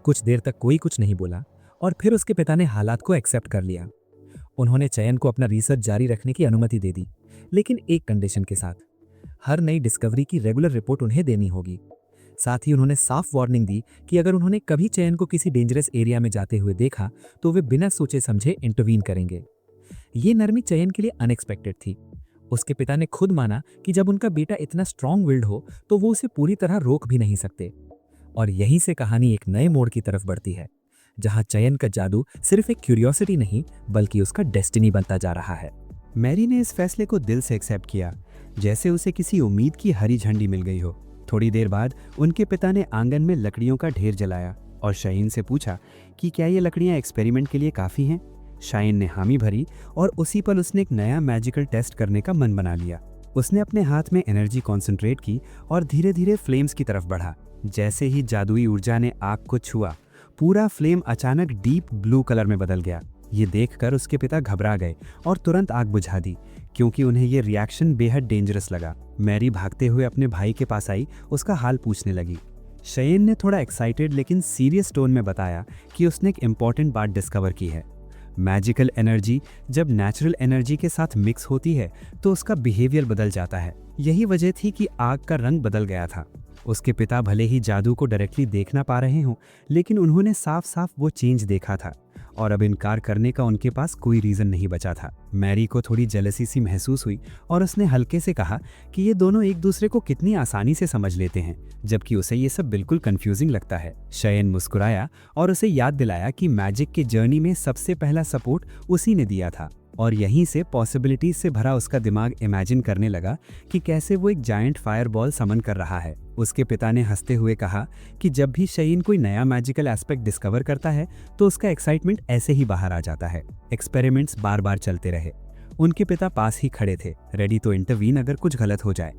S1: कुछ देर तक कोई कुछ नहीं बोला और फिर उसके पिता ने हालात को एक्सेप्ट कर लिया। उन्होंने चयन को अपना रिसर्च जारी रखने की अनुमति दे दी, लेकिन एक कंडीशन के साथ, हर नई डिस्कवरी की रेगुलर रिपोर्ट उन्हें देनी होगी। साथ ही उन्होंने साफ वार्निंग दी कि अगर उन्होंने कभी चयन को किसी डेंजरस एरिया में जाते हुए देखा तो वे बिना सोचे समझे इंटरवीन करेंगे। ये नरमी चयन के लिए अनएक्सपेक्टेड थी। उसके पिता ने खुद माना कि जब उनका बेटा इतना स्ट्रांग विल्ड हो तो वो उसे पूरी तरह रोक भी नहीं सकते। और यहीं से कहानी एक नए मोड़ की तरफ बढ़ती है, जहां चयन का जादू सिर्फ एक क्यूरियोसिटी नहीं बल्कि उसका डेस्टिनी बनता जा रहा है।
S2: मैरी ने इस फैसले को दिल से एक्सेप्ट किया, जैसे उसे किसी उम्मीद की हरी झंडी मिल गई हो। थोड़ी देर बाद उनके पिता ने आंगन में लकड़ियों का ढेर जलाया और शाहीन से पूछा कि क्या ये लकड़ियां एक्सपेरिमेंट के लिए काफ़ी हैं। शाहीन ने हामी भरी और उसी पल उसने एक नया मैजिकल टेस्ट करने का मन बना लिया। उसने अपने हाथ में एनर्जी कॉन्सेंट्रेट की और धीरे धीरे फ्लेम्स की तरफ बढ़ा। जैसे ही जादुई ऊर्जा ने आग को छुआ, पूरा फ्लेम अचानक डीप ब्लू कलर में बदल गया। ये देखकर उसके पिता घबरा गए और तुरंत आग बुझा दी, क्योंकि उन्हें ये रिएक्शन बेहद डेंजरस लगा। मैरी भागते हुए अपने भाई के पास आई, उसका हाल पूछने लगी। शयन ने थोड़ा एक्साइटेड लेकिन सीरियस टोन में बताया कि उसने एक इम्पॉर्टेंट बात डिस्कवर की है। मैजिकल एनर्जी जब नेचुरल एनर्जी के साथ मिक्स होती है तो उसका बिहेवियर बदल जाता है। यही वजह थी कि आग का रंग बदल गया था। उसके पिता भले ही जादू को डायरेक्टली देख ना पा रहे हों, लेकिन उन्होंने साफ साफ वो चेंज देखा था और अब इनकार करने का उनके पास कोई रीज़न नहीं बचा था। मैरी को थोड़ी जेलसी सी महसूस हुई और उसने हल्के से कहा कि ये दोनों एक दूसरे को कितनी आसानी से समझ लेते हैं, जबकि उसे ये सब बिल्कुल कंफ्यूजिंग लगता है। शयन मुस्कुराया और उसे याद दिलाया कि मैजिक के जर्नी में सबसे पहला सपोर्ट उसी ने दिया था। और यहीं से पॉसिबिलिटीज से भरा उसका दिमाग इमेजिन करने लगा कि कैसे वो एक जायंट फायरबॉल समन कर रहा है। उसके पिता ने हंसते हुए कहा कि जब भी शयीन कोई नया मैजिकल एस्पेक्ट डिस्कवर करता है तो उसका एक्साइटमेंट ऐसे ही बाहर आ जाता है। एक्सपेरिमेंट्स बार बार चलते रहे। उनके पिता पास ही खड़े थे, रेडी टू इंटरवीन अगर कुछ गलत हो जाए।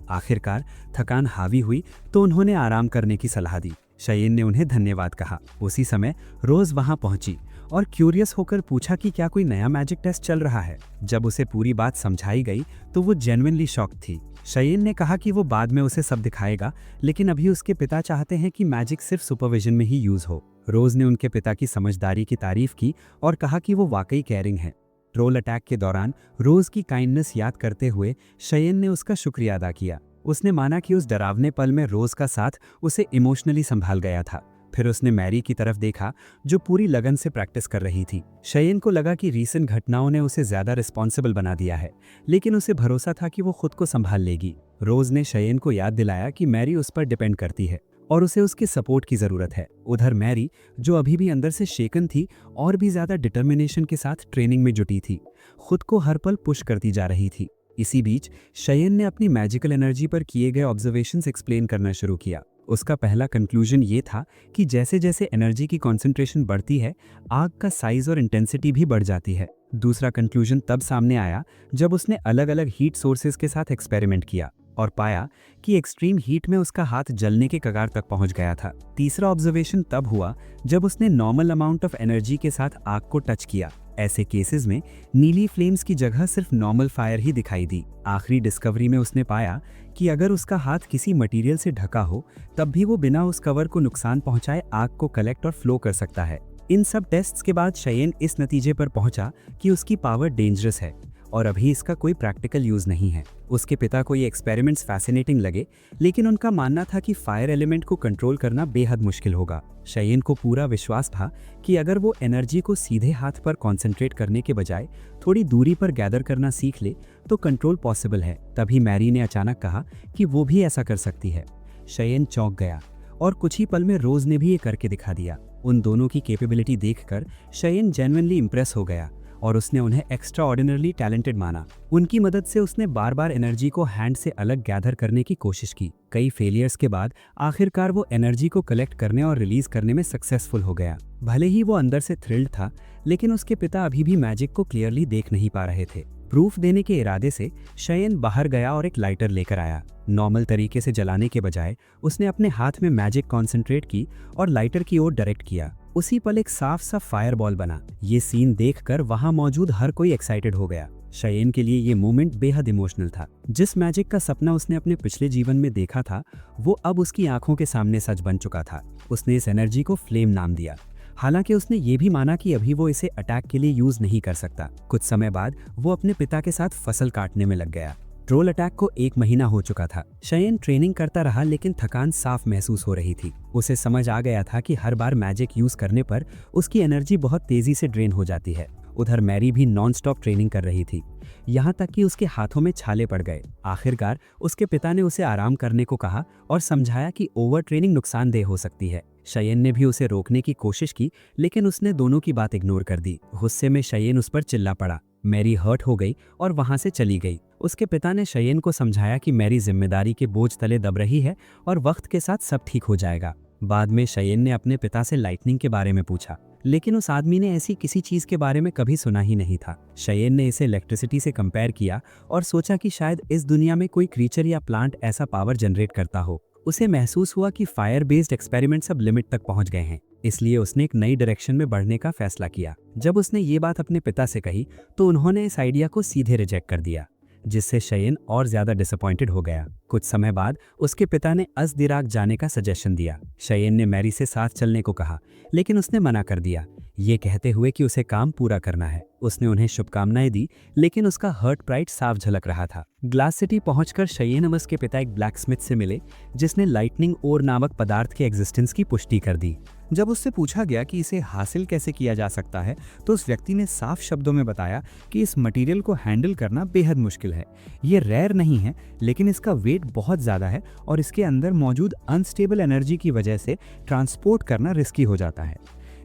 S2: आखिरकार थकान हावी हुई तो उन्होंने आराम करने की सलाह दी। शयीन ने उन्हें धन्यवाद कहा। उसी समय रोज वहां पहुंची और क्यूरियस होकर पूछा कि क्या कोई नया मैजिक टेस्ट चल रहा है। जब उसे पूरी बात समझाई गई तो वो जेन्युइनली शॉक्ड थी। शयीन ने कहा कि वो बाद में उसे सब दिखाएगा, लेकिन अभी उसके पिता चाहते हैं कि मैजिक सिर्फ सुपरविजन में ही यूज हो। रोज ने उनके पिता की समझदारी की तारीफ की और कहा कि वो वाकई केयरिंग है। ट्रोल अटैक के दौरान रोज की काइंडनेस याद करते हुए शयीन ने उसका शुक्रिया अदा किया। उसने माना कि उस डरावने पल में रोज का साथ उसे इमोशनली संभाल गया था। फिर उसने मैरी की तरफ देखा जो पूरी लगन से प्रैक्टिस कर रही थी। शयीन को लगा कि रीसेंट घटनाओं ने उसे ज्यादा रिस्पॉन्सिबल बना दिया है, लेकिन उसे भरोसा था कि वो खुद को संभाल लेगी। रोज ने शयीन को याद दिलाया कि मैरी उस पर डिपेंड करती है और उसे उसके सपोर्ट की जरूरत है। उधर मैरी, जो अभी भी अंदर से शेकन थी, और भी ज्यादा डिटर्मिनेशन के साथ ट्रेनिंग में जुटी थी, खुद को हर पल पुश करती जा रही थी। इसी बीच शयीन ने अपनी मैजिकल एनर्जी पर किए गए ऑब्जर्वेशंस एक्सप्लेन करना शुरू किया। उसका पहला कंक्लूजन ये था कि जैसे जैसे एनर्जी की कॉन्सेंट्रेशन बढ़ती है, आग का साइज और इंटेंसिटी भी बढ़ जाती है। दूसरा कंक्लूजन तब सामने आया जब उसने अलग अलग हीट सोर्सेज के साथ एक्सपेरिमेंट किया और पाया कि एक्सट्रीम हीट में उसका हाथ जलने के कगार तक पहुंच गया था। तीसरा ऑब्जर्वेशन तब हुआ जब उसने नॉर्मल अमाउंट ऑफ एनर्जी के साथ आग को टच किया। ऐसे केसेस में नीली फ्लेम्स की जगह सिर्फ नॉर्मल फायर ही दिखाई दी। आखिरी डिस्कवरी में उसने पाया कि अगर उसका हाथ किसी मटेरियल से ढका हो, तब भी वो बिना उस कवर को नुकसान पहुंचाए आग को कलेक्ट और फ्लो कर सकता है। इन सब टेस्ट्स के बाद शयीन इस नतीजे पर पहुंचा कि उसकी पावर डेंजरस है और अभी इसका कोई प्रैक्टिकल यूज नहीं है। उसके पिता को ये एक्सपेरिमेंट्स फैसिनेटिंग लगे, लेकिन उनका मानना था कि फायर एलिमेंट को कंट्रोल करना बेहद मुश्किल होगा। शयीन को पूरा विश्वास था कि अगर वो एनर्जी को सीधे हाथ पर कॉन्सेंट्रेट करने के बजाय थोड़ी दूरी पर गैदर करना सीख ले तो कंट्रोल पॉसिबल है। तभी मैरी ने अचानक कहा कि वो भी ऐसा कर सकती है। शयीन चौंक गया और कुछ ही पल में रोज ने भी ये करके दिखा दिया। उन दोनों की कैपेबिलिटी देखकर शयीन जेन्युइनली इंप्रेस हो गया और उसने उन्हें एक्स्ट्रा ऑर्डिनरली टैलेंटेड माना। उनकी मदद से उसने बार बार एनर्जी को हैंड से अलग गैदर करने की कोशिश की। कई फेलियर्स के बाद आखिरकार वो एनर्जी को कलेक्ट करने और रिलीज करने में सक्सेसफुल हो गया। भले ही वो अंदर से थ्रिल्ड था, लेकिन उसके पिता अभी भी मैजिक को क्लियरली देख नहीं पा रहे थे। प्रूफ देने के इरादे से शयीन बाहर गया और एक लाइटर लेकर आया। नॉर्मल तरीके से जलाने के बजाय उसने अपने हाथ में मैजिक कॉन्सेंट्रेट की और लाइटर की ओर डायरेक्ट किया। उसी पल एक साफ सा फायरबॉल बना। ये सीन देखकर वहां मौजूद हर कोई एक्साइटेड हो गया। शयीन के लिए ये मोमेंट बेहद इमोशनल था। जिस मैजिक का सपना उसने अपने पिछले जीवन में देखा था, वो अब उसकी आंखों के सामने सच बन चुका था। उसने इस एनर्जी को फ्लेम नाम दिया। हालांकि उसने ये भी माना कि अभी वो इसे अटैक के लिए यूज नहीं कर सकता। कुछ समय बाद वो अपने पिता के साथ फसल काटने में लग गया। ट्रोल अटैक को 1 महीना हो चुका था। शयीन ट्रेनिंग करता रहा, लेकिन थकान साफ महसूस हो रही थी। उसे समझ आ गया था कि हर बार मैजिक यूज करने पर उसकी एनर्जी बहुत तेजी से ड्रेन हो जाती है। उधर मैरी भी नॉन स्टॉप ट्रेनिंग कर रही थी, यहाँ तक कि उसके हाथों में छाले पड़ गए। आखिरकार उसके पिता ने उसे आराम करने को कहा और समझाया कि ओवर ट्रेनिंग नुकसानदेह हो सकती है। शयीन ने भी उसे रोकने की कोशिश की, लेकिन उसने दोनों की बात इग्नोर कर दी। गुस्से में शयीन उस पर चिल्ला पड़ा। मैरी हर्ट हो गई और वहां से चली गई। उसके पिता ने शयीन को समझाया कि मैरी जिम्मेदारी के बोझ तले दब रही है और वक्त के साथ सब ठीक हो जाएगा। बाद में शयीन ने अपने पिता से लाइटनिंग के बारे में पूछा, लेकिन उस आदमी ने ऐसी किसी चीज के बारे में कभी सुना ही नहीं था। शयीन ने इसे इलेक्ट्रिसिटी से कंपेयर किया और सोचा कि शायद इस दुनिया में कोई क्रीचर या प्लांट ऐसा पावर जनरेट करता हो। उसे महसूस हुआ कि फायर बेस्ड एक्सपेरिमेंट्स अब लिमिट तक पहुंच गए हैं, इसलिए उसने एक नई डायरेक्शन में बढ़ने का फैसला किया। जब उसने ये बात अपने पिता से कही तो उन्होंने इस आइडिया को सीधे रिजेक्ट कर दिया, जिससे शयीन और ज्यादा डिसअपॉइंटेड हो गया। कुछ समय बाद उसके पिता ने अज़दिराक जाने का सजेशन दिया। शयीन ने मैरी से साथ चलने को कहा, लेकिन उसने मना कर दिया, ये कहते हुए कि उसे काम पूरा करना है। उसने उन्हें शुभकामनाएं दी, लेकिन उसका हर्ट प्राइड साफ झलक रहा था। ग्लास सिटी पहुंचकर शयीन अमस के पिता एक ब्लैकस्मिथ से मिले, जिसने लाइटनिंग ओर नामक पदार्थ के एग्जिस्टेंस की पुष्टि कर दी। जब उससे पूछा गया कि इसे हासिल कैसे किया जा सकता है, तो उस व्यक्ति ने साफ शब्दों में बताया कि इस मटेरियल को हैंडल करना बेहद मुश्किल है। ये रेयर नहीं है, लेकिन इसका वेट बहुत ज़्यादा है और इसके अंदर मौजूद अनस्टेबल एनर्जी की वजह से ट्रांसपोर्ट करना रिस्की हो जाता है।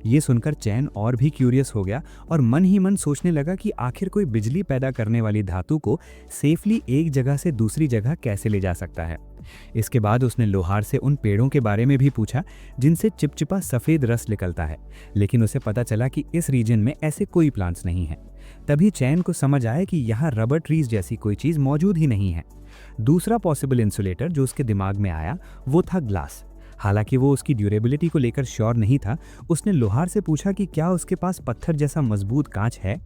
S1: ये सुनकर चैन और भी क्यूरियस हो गया और मन ही मन सोचने लगा कि आखिर कोई बिजली पैदा करने वाली धातु को सेफली एक जगह से दूसरी जगह कैसे ले जा सकता है। इसके बाद उसने लोहार से उन पेड़ों के बारे में भी पूछा जिनसे चिपचिपा सफ़ेद रस निकलता है, लेकिन उसे पता चला कि इस रीजन में ऐसे कोई प्लांट्स नहीं हैं। तभी चैन को समझ आया कि यहाँ रबर ट्रीज जैसी कोई चीज़ मौजूद ही नहीं है। दूसरा पॉसिबल इंसुलेटर जो उसके दिमाग में आया वो था ग्लास। हालांकि वो उसकी ड्यूरेबिलिटी को लेकर श्योर नहीं था, उसने लोहार से पूछा कि क्या उसके पास पत्थर जैसा मजबूत कांच है।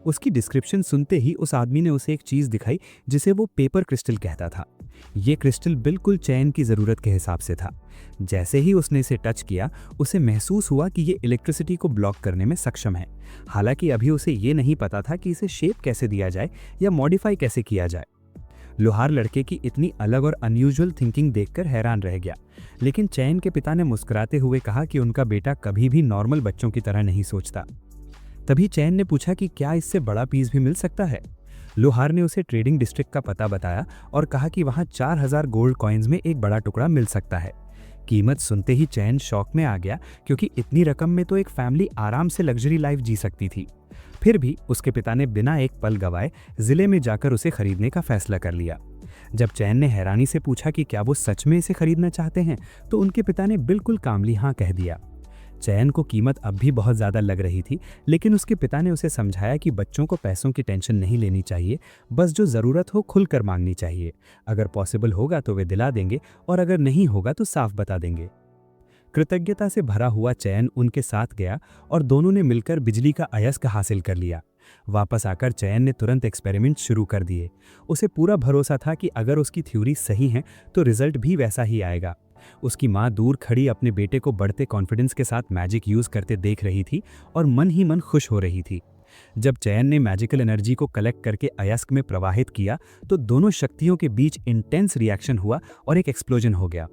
S1: उसकी डिस्क्रिप्शन सुनते ही उस आदमी ने उसे एक चीज़ दिखाई जिसे वो पेपर क्रिस्टल कहता था। ये क्रिस्टल बिल्कुल चैन की ज़रूरत के हिसाब से था। जैसे ही उसने इसे टच किया, उसे महसूस हुआ कि ये इलेक्ट्रिसिटी को ब्लॉक करने में सक्षम है। हालांकि अभी उसे ये नहीं पता था कि इसे शेप कैसे दिया जाए या मॉडिफाई कैसे किया जाए। लोहार लड़के की इतनी अलग और अनयूजुअल थिंकिंग देखकर हैरान रह गया, लेकिन चैन के पिता ने मुस्कुराते हुए कहा कि उनका बेटा कभी भी नॉर्मल बच्चों की तरह नहीं सोचता। तभी चैन ने पूछा कि क्या इससे बड़ा पीस भी मिल सकता है। लोहार ने उसे ट्रेडिंग डिस्ट्रिक्ट का पता बताया और कहा कि वहाँ 4000 गोल्ड कॉइन्स में एक बड़ा टुकड़ा मिल सकता है। कीमत सुनते ही चैन शॉक में आ गया, क्योंकि इतनी रकम में तो एक फैमिली आराम से लग्जरी लाइफ जी सकती थी। फिर भी उसके पिता ने बिना एक पल गवाए जिले में जाकर उसे खरीदने का फैसला कर लिया। जब चैन ने हैरानी से पूछा कि क्या वो सच में इसे खरीदना चाहते हैं, तो उनके पिता ने बिल्कुल कामली हाँ कह दिया। चैन को कीमत अब भी बहुत ज़्यादा लग रही थी, लेकिन उसके पिता ने उसे समझाया कि बच्चों को पैसों की टेंशन नहीं लेनी चाहिए, बस जो ज़रूरत हो खुलकर मांगनी चाहिए। अगर पॉसिबल होगा तो वे दिला देंगे और अगर नहीं होगा तो साफ बता देंगे। कृतज्ञता से भरा हुआ चैन उनके साथ गया और दोनों ने मिलकर बिजली का अयस्क हासिल कर लिया। वापस आकर चैन ने तुरंत एक्सपेरिमेंट शुरू कर दिए। उसे पूरा भरोसा था कि अगर उसकी थ्योरी सही है तो रिजल्ट भी वैसा ही आएगा। उसकी माँ दूर खड़ी अपने बेटे को बढ़ते कॉन्फिडेंस के साथ मैजिक यूज करते देख रही थी और मन ही मन खुश हो रही थी। जब चैन ने मैजिकल एनर्जी को कलेक्ट करके अयस्क में प्रवाहित किया तो दोनों शक्तियों के बीच इंटेंस रिएक्शन हुआ और एक एक्सप्लोजन हो गया।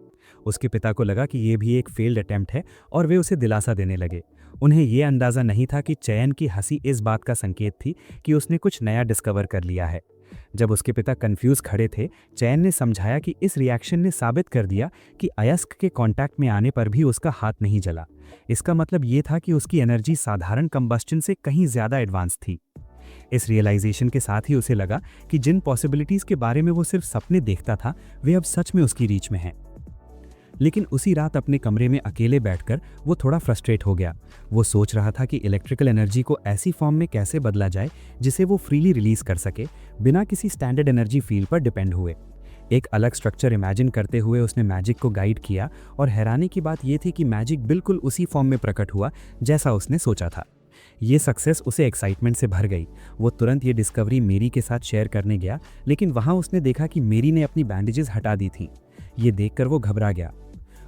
S1: उसके पिता को लगा कि ये भी एक फेल्ड अटेम्प्ट है और वे उसे दिलासा देने लगे। उन्हें यह अंदाज़ा नहीं था कि चैन की हंसी इस बात का संकेत थी कि उसने कुछ नया डिस्कवर कर लिया है। जब उसके पिता कंफ्यूज खड़े थे, चैन ने समझाया कि इस रिएक्शन ने साबित कर दिया कि अयस्क के कांटेक्ट में आने पर भी उसका हाथ नहीं जला। इसका मतलब ये था कि उसकी एनर्जी साधारण कंबस्टन से कहीं ज़्यादा एडवांस थी। इस रियलाइजेशन के साथ ही उसे लगा कि जिन पॉसिबिलिटीज़ के बारे में वो सिर्फ सपने देखता था, वे अब सच में उसकी रीच में हैं। लेकिन उसी रात अपने कमरे में अकेले बैठकर वो थोड़ा फ्रस्ट्रेट हो गया। वो सोच रहा था कि इलेक्ट्रिकल एनर्जी को ऐसी फॉर्म में कैसे बदला जाए जिसे वो फ्रीली रिलीज कर सके, बिना किसी स्टैंडर्ड एनर्जी फील्ड पर डिपेंड हुए। एक अलग स्ट्रक्चर इमेजिन करते हुए उसने मैजिक को गाइड किया और हैरानी की बात यह थी कि मैजिक बिल्कुल उसी फॉर्म में प्रकट हुआ जैसा उसने सोचा था। ये सक्सेस उसे एक्साइटमेंट से भर गई। वो तुरंत ये डिस्कवरी मेरी के साथ शेयर करने गया, लेकिन वहाँ उसने देखा कि मेरी ने अपनी बैंडेजेस हटा दी थी। ये देखकर वो घबरा गया।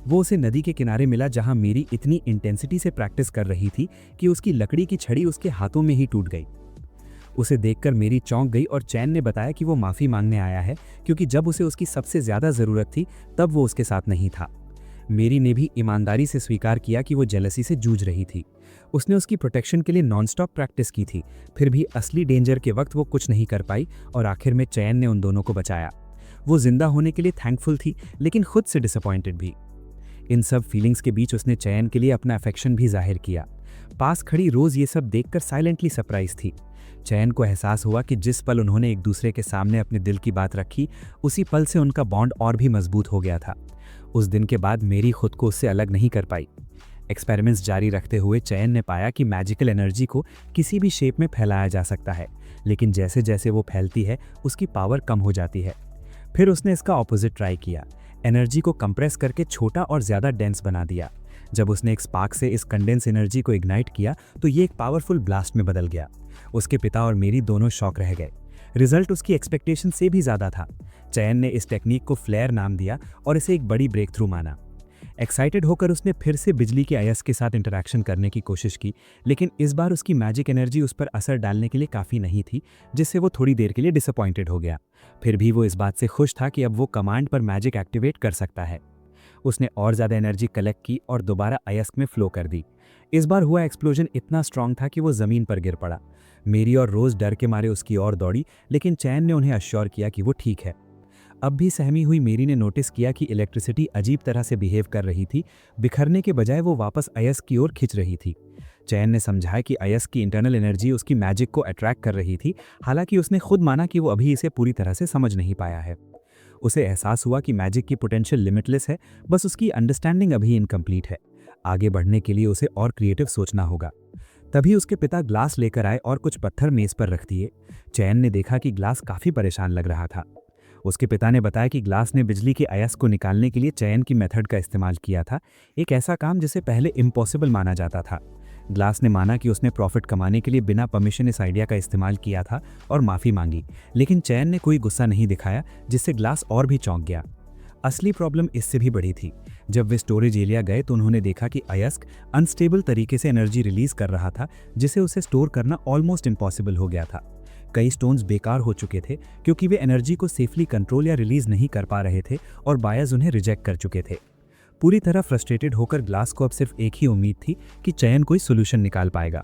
S1: वो उसे नदी के किनारे मिला जहाँ मेरी इतनी इंटेंसिटी से प्रैक्टिस कर रही थी कि उसकी लकड़ी की छड़ी उसके हाथों में ही टूट गई। उसे देखकर मेरी चौंक गई और चैन ने बताया कि वो माफ़ी मांगने आया है, क्योंकि जब उसे उसकी सबसे ज़्यादा ज़रूरत थी तब वो उसके साथ नहीं था। मेरी ने भी ईमानदारी से स्वीकार किया कि वो जेलसी से जूझ रही थी। उसने उसकी प्रोटेक्शन के लिए नॉनस्टॉप प्रैक्टिस की थी, फिर भी असली डेंजर के वक्त वो कुछ नहीं कर पाई और आखिर में चैन ने उन दोनों को बचाया। वो जिंदा होने के लिए थैंकफुल थी, लेकिन खुद से डिसअपॉइंटेड भी। इन सब फीलिंग्स के बीच उसने चैन के लिए अपना अफेक्शन भी जाहिर किया। पास खड़ी रोज़ ये सब देखकर साइलेंटली सरप्राइज थी। चैन को एहसास हुआ कि जिस पल उन्होंने एक दूसरे के सामने अपने दिल की बात रखी, उसी पल से उनका बॉन्ड और भी मजबूत हो गया था। उस दिन के बाद मेरी खुद को उससे अलग नहीं कर पाई। एक्सपेरिमेंट्स जारी रखते हुए चैन ने पाया कि मैजिकल एनर्जी को किसी भी शेप में फैलाया जा सकता है, लेकिन जैसे जैसे वो फैलती है उसकी पावर कम हो जाती है। फिर उसने इसका ऑपोजिट ट्राई किया, एनर्जी को कंप्रेस करके छोटा और ज़्यादा डेंस बना दिया। जब उसने एक स्पार्क से इस कंडेंस एनर्जी को इग्नाइट किया तो ये एक पावरफुल ब्लास्ट में बदल गया। उसके पिता और मेरी दोनों शॉक रह गए। रिजल्ट उसकी एक्सपेक्टेशन से भी ज़्यादा था। चैन ने इस टेक्निक को फ्लेयर नाम दिया और इसे एक बड़ी ब्रेक थ्रू माना। एक्साइटेड होकर उसने फिर से बिजली के अयस्क के साथ इंटरैक्शन करने की कोशिश की, लेकिन इस बार उसकी मैजिक एनर्जी उस पर असर डालने के लिए काफ़ी नहीं थी, जिससे वो थोड़ी देर के लिए डिसअपॉइंटेड हो गया। फिर भी वो इस बात से खुश था कि अब वो कमांड पर मैजिक एक्टिवेट कर सकता है। उसने और ज़्यादा एनर्जी कलेक्ट की और दोबारा अयस्क में फ्लो कर दी। इस बार हुआ एक्सप्लोजन इतना स्ट्रांग था कि वो ज़मीन पर गिर पड़ा। मेरी और रोज़ डर के मारे उसकी ओर दौड़ी, लेकिन चैन ने उन्हें अश्योर किया कि वो ठीक है। अब भी सहमी हुई मेरी ने नोटिस किया कि इलेक्ट्रिसिटी अजीब तरह से बिहेव कर रही थी, बिखरने के बजाय वो वापस अयस्क की ओर खिंच रही थी। चैन ने समझाया कि अयस्क की इंटरनल एनर्जी उसकी मैजिक को अट्रैक्ट कर रही थी, हालांकि उसने खुद माना कि वो अभी इसे पूरी तरह से समझ नहीं पाया है। उसे एहसास हुआ कि मैजिक की पोटेंशियल लिमिटलेस है, बस उसकी अंडरस्टैंडिंग अभी इनकम्प्लीट है। आगे बढ़ने के लिए उसे और क्रिएटिव सोचना होगा। तभी उसके पिता ग्लास लेकर आए और कुछ पत्थर मेज पर रख दिए। चैन ने देखा कि ग्लास काफ़ी परेशान लग रहा था। उसके पिता ने बताया कि ग्लास ने बिजली के अयस्क को निकालने के लिए चयन की मेथड का इस्तेमाल किया था, एक ऐसा काम जिसे पहले इम्पॉसिबल माना जाता था। ग्लास ने माना कि उसने प्रॉफिट कमाने के लिए बिना परमिशन इस आइडिया का इस्तेमाल किया था और माफ़ी मांगी, लेकिन चैन ने कोई गुस्सा नहीं दिखाया, जिससे ग्लास और भी चौंक गया। असली प्रॉब्लम इससे भी बड़ी थी। जब वे स्टोरेज एरिया गए तो उन्होंने देखा कि अयस्क अनस्टेबल तरीके से एनर्जी रिलीज कर रहा था, जिसे उसे स्टोर करना ऑलमोस्ट इम्पॉसिबल हो गया था। कई स्टोन्स बेकार हो चुके थे क्योंकि वे एनर्जी को सेफली कंट्रोल या रिलीज नहीं कर पा रहे थे और बायर्स उन्हें रिजेक्ट कर चुके थे। पूरी तरह फ्रस्ट्रेटेड होकर ग्लास को अब सिर्फ एक ही उम्मीद थी कि चयन कोई सोल्यूशन निकाल पाएगा।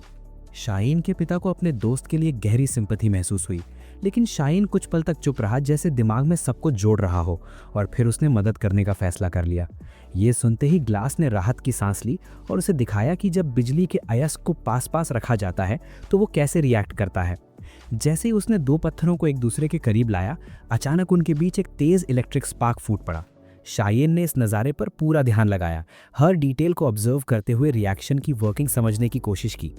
S2: शाहीन के पिता को अपने दोस्त के लिए गहरी सिंपैथी महसूस हुई, लेकिन शाहीन कुछ पल तक चुप रहा, जैसे दिमाग में सब कुछ जोड़ रहा हो, और फिर उसने मदद करने का फैसला कर लिया। ये सुनते ही ग्लास ने राहत की सांस ली और उसे दिखाया कि जब बिजली के अयस्क को पास पास रखा जाता है तो वो कैसे रिएक्ट करता है। जैसे ही उसने दो पत्थरों को एक दूसरे के करीब लाया, अचानक उनके बीच एक तेज इलेक्ट्रिक स्पार्क फूट पड़ा। शायन ने इस नज़ारे पर पूरा ध्यान लगाया, हर डिटेल को ऑब्जर्व करते हुए रिएक्शन की वर्किंग समझने की कोशिश की।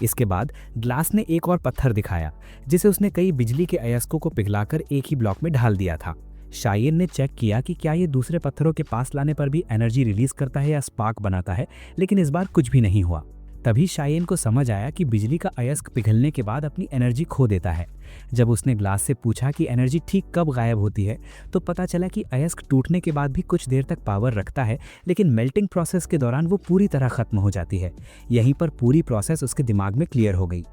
S2: इसके बाद ग्लास ने एक और पत्थर दिखाया, जिसे उसने कई बिजली के अयस्कों को पिघलाकर एक ही ब्लॉक में ढाल दिया था। शायन ने चेक किया कि क्या ये दूसरे पत्थरों के पास लाने पर भी एनर्जी रिलीज करता है या स्पार्क बनाता है, लेकिन इस बार कुछ भी नहीं हुआ। तभी शायन को समझ आया कि बिजली का अयस्क पिघलने के बाद अपनी एनर्जी खो देता है। जब उसने ग्लास से पूछा कि एनर्जी ठीक कब गायब होती है, तो पता चला कि अयस्क टूटने के बाद भी कुछ देर तक पावर रखता है, लेकिन मेल्टिंग प्रोसेस के दौरान वो पूरी तरह खत्म हो जाती है। यहीं पर पूरी प्रोसेस उसके दिमाग में क्लियर हो गई।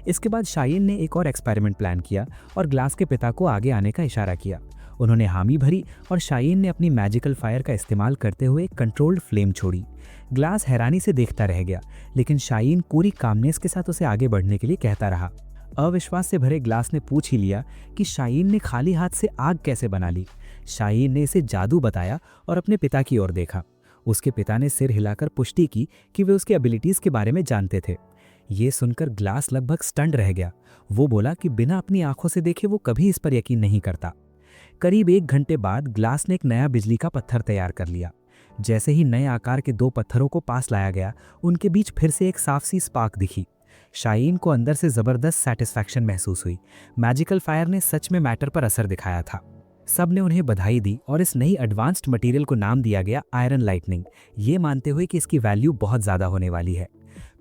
S2: इसके बाद शायन ने एक और एक्सपेरिमेंट प्लान किया और ग्लास के पिता को आगे आने का इशारा किया। उन्होंने हामी भरी और शायन ने अपनी मैजिकल फायर का इस्तेमाल करते हुए एक कंट्रोल्ड फ्लेम छोड़ी। ग्लास हैरानी से देखता रह गया, लेकिन शायन पूरी कामनेस के साथ उसे आगे बढ़ने के लिए कहता रहा। अविश्वास से भरे ग्लास ने पूछ ही लिया कि शायन ने खाली हाथ से आग कैसे बना ली। शायन ने इसे जादू बताया और अपने पिता की ओर देखा। उसके पिता ने सिर हिलाकर पुष्टि की कि वे उसके एबिलिटीज के बारे में जानते थे। ये सुनकर ग्लास लगभग स्टंड रह गया। वो बोला कि बिना अपनी आंखों से देखे वो कभी इस पर यकीन नहीं करता। करीब 1 घंटे बाद ग्लास ने एक नया बिजली का पत्थर तैयार कर लिया। जैसे ही नए आकार के 2 पत्थरों को पास लाया गया, उनके बीच फिर से एक साफ सी स्पार्क दिखी। शायन को अंदर से जबरदस्त सेटिस्फैक्शन महसूस हुई। मैजिकल फायर ने सच में मैटर पर असर दिखाया था। सब ने उन्हें बधाई दी और इस नई एडवांस्ड मटेरियल को नाम दिया गया आयरन लाइटनिंग, ये मानते हुए कि इसकी वैल्यू बहुत ज़्यादा होने वाली है।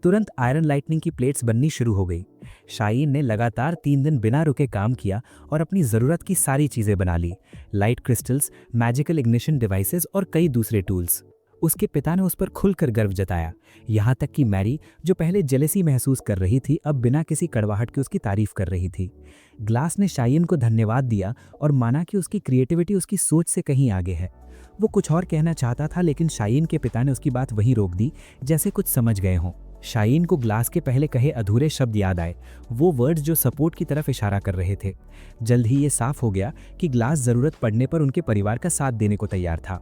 S2: तुरंत आयरन लाइटनिंग की प्लेट्स बननी शुरू हो गई। शायन ने लगातार 3 दिन बिना रुके काम किया और अपनी ज़रूरत की सारी चीज़ें बना ली, light crystals, magical ignition devices और कई दूसरे टूल्स। उसके पिता ने उस पर खुलकर गर्व जताया। यहाँ तक कि मैरी, जो पहले जेलेसी महसूस कर रही थी, अब बिना किसी कड़वाहट के उसकी तारीफ कर रही थी। ग्लास ने शायन को धन्यवाद दिया और माना कि उसकी क्रिएटिविटी उसकी सोच से कहीं आगे है। वो कुछ और कहना चाहता था, लेकिन शायन के पिता ने उसकी बात वहीं रोक दी, जैसे कुछ समझ गए हों। शायन को ग्लास के पहले कहे अधूरे शब्द याद आए, वो वर्ड्स जो सपोर्ट की तरफ इशारा कर रहे थे। जल्द ही ये साफ हो गया कि ग्लास ज़रूरत पड़ने पर उनके परिवार का साथ देने को तैयार था।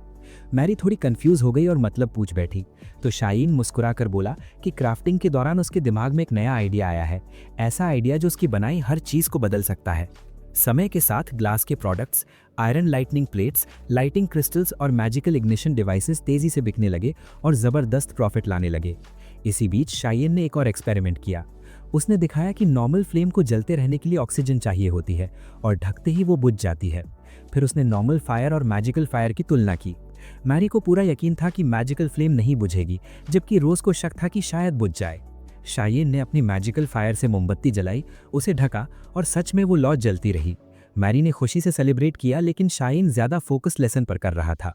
S2: मैरी थोड़ी कंफ्यूज हो गई और मतलब पूछ बैठी, तो शायन मुस्कुराकर बोला कि क्राफ्टिंग के दौरान उसके दिमाग में एक नया आइडिया आया है, ऐसा आइडिया जो उसकी बनाई हर चीज़ को बदल सकता है। समय के साथ ग्लास के products, iron lightning plates, lighting crystals और मैजिकल इग्निशन डिवाइसेस तेज़ी से बिकने लगे और ज़बरदस्त प्रॉफिट लाने लगे। इसी बीच शायन ने एक और एक्सपेरिमेंट किया। उसने दिखाया कि नॉर्मल फ्लेम को जलते रहने के लिए ऑक्सीजन चाहिए होती है और ढकते ही वो बुझ जाती है। फिर उसने नॉर्मल फायर और मैजिकल फायर की तुलना की। मैरी को पूरा यकीन था कि मैजिकल फ्लेम नहीं बुझेगी, जबकि रोज़ को शक था कि शायद बुझ जाए। शायन ने अपनी मैजिकल फायर से मोमबत्ती जलाई, उसे ढका और सच में वो लौ जलती रही। मैरी ने खुशी से सेलिब्रेट किया, लेकिन शायन ज़्यादा फोकस लेसन पर कर रहा था।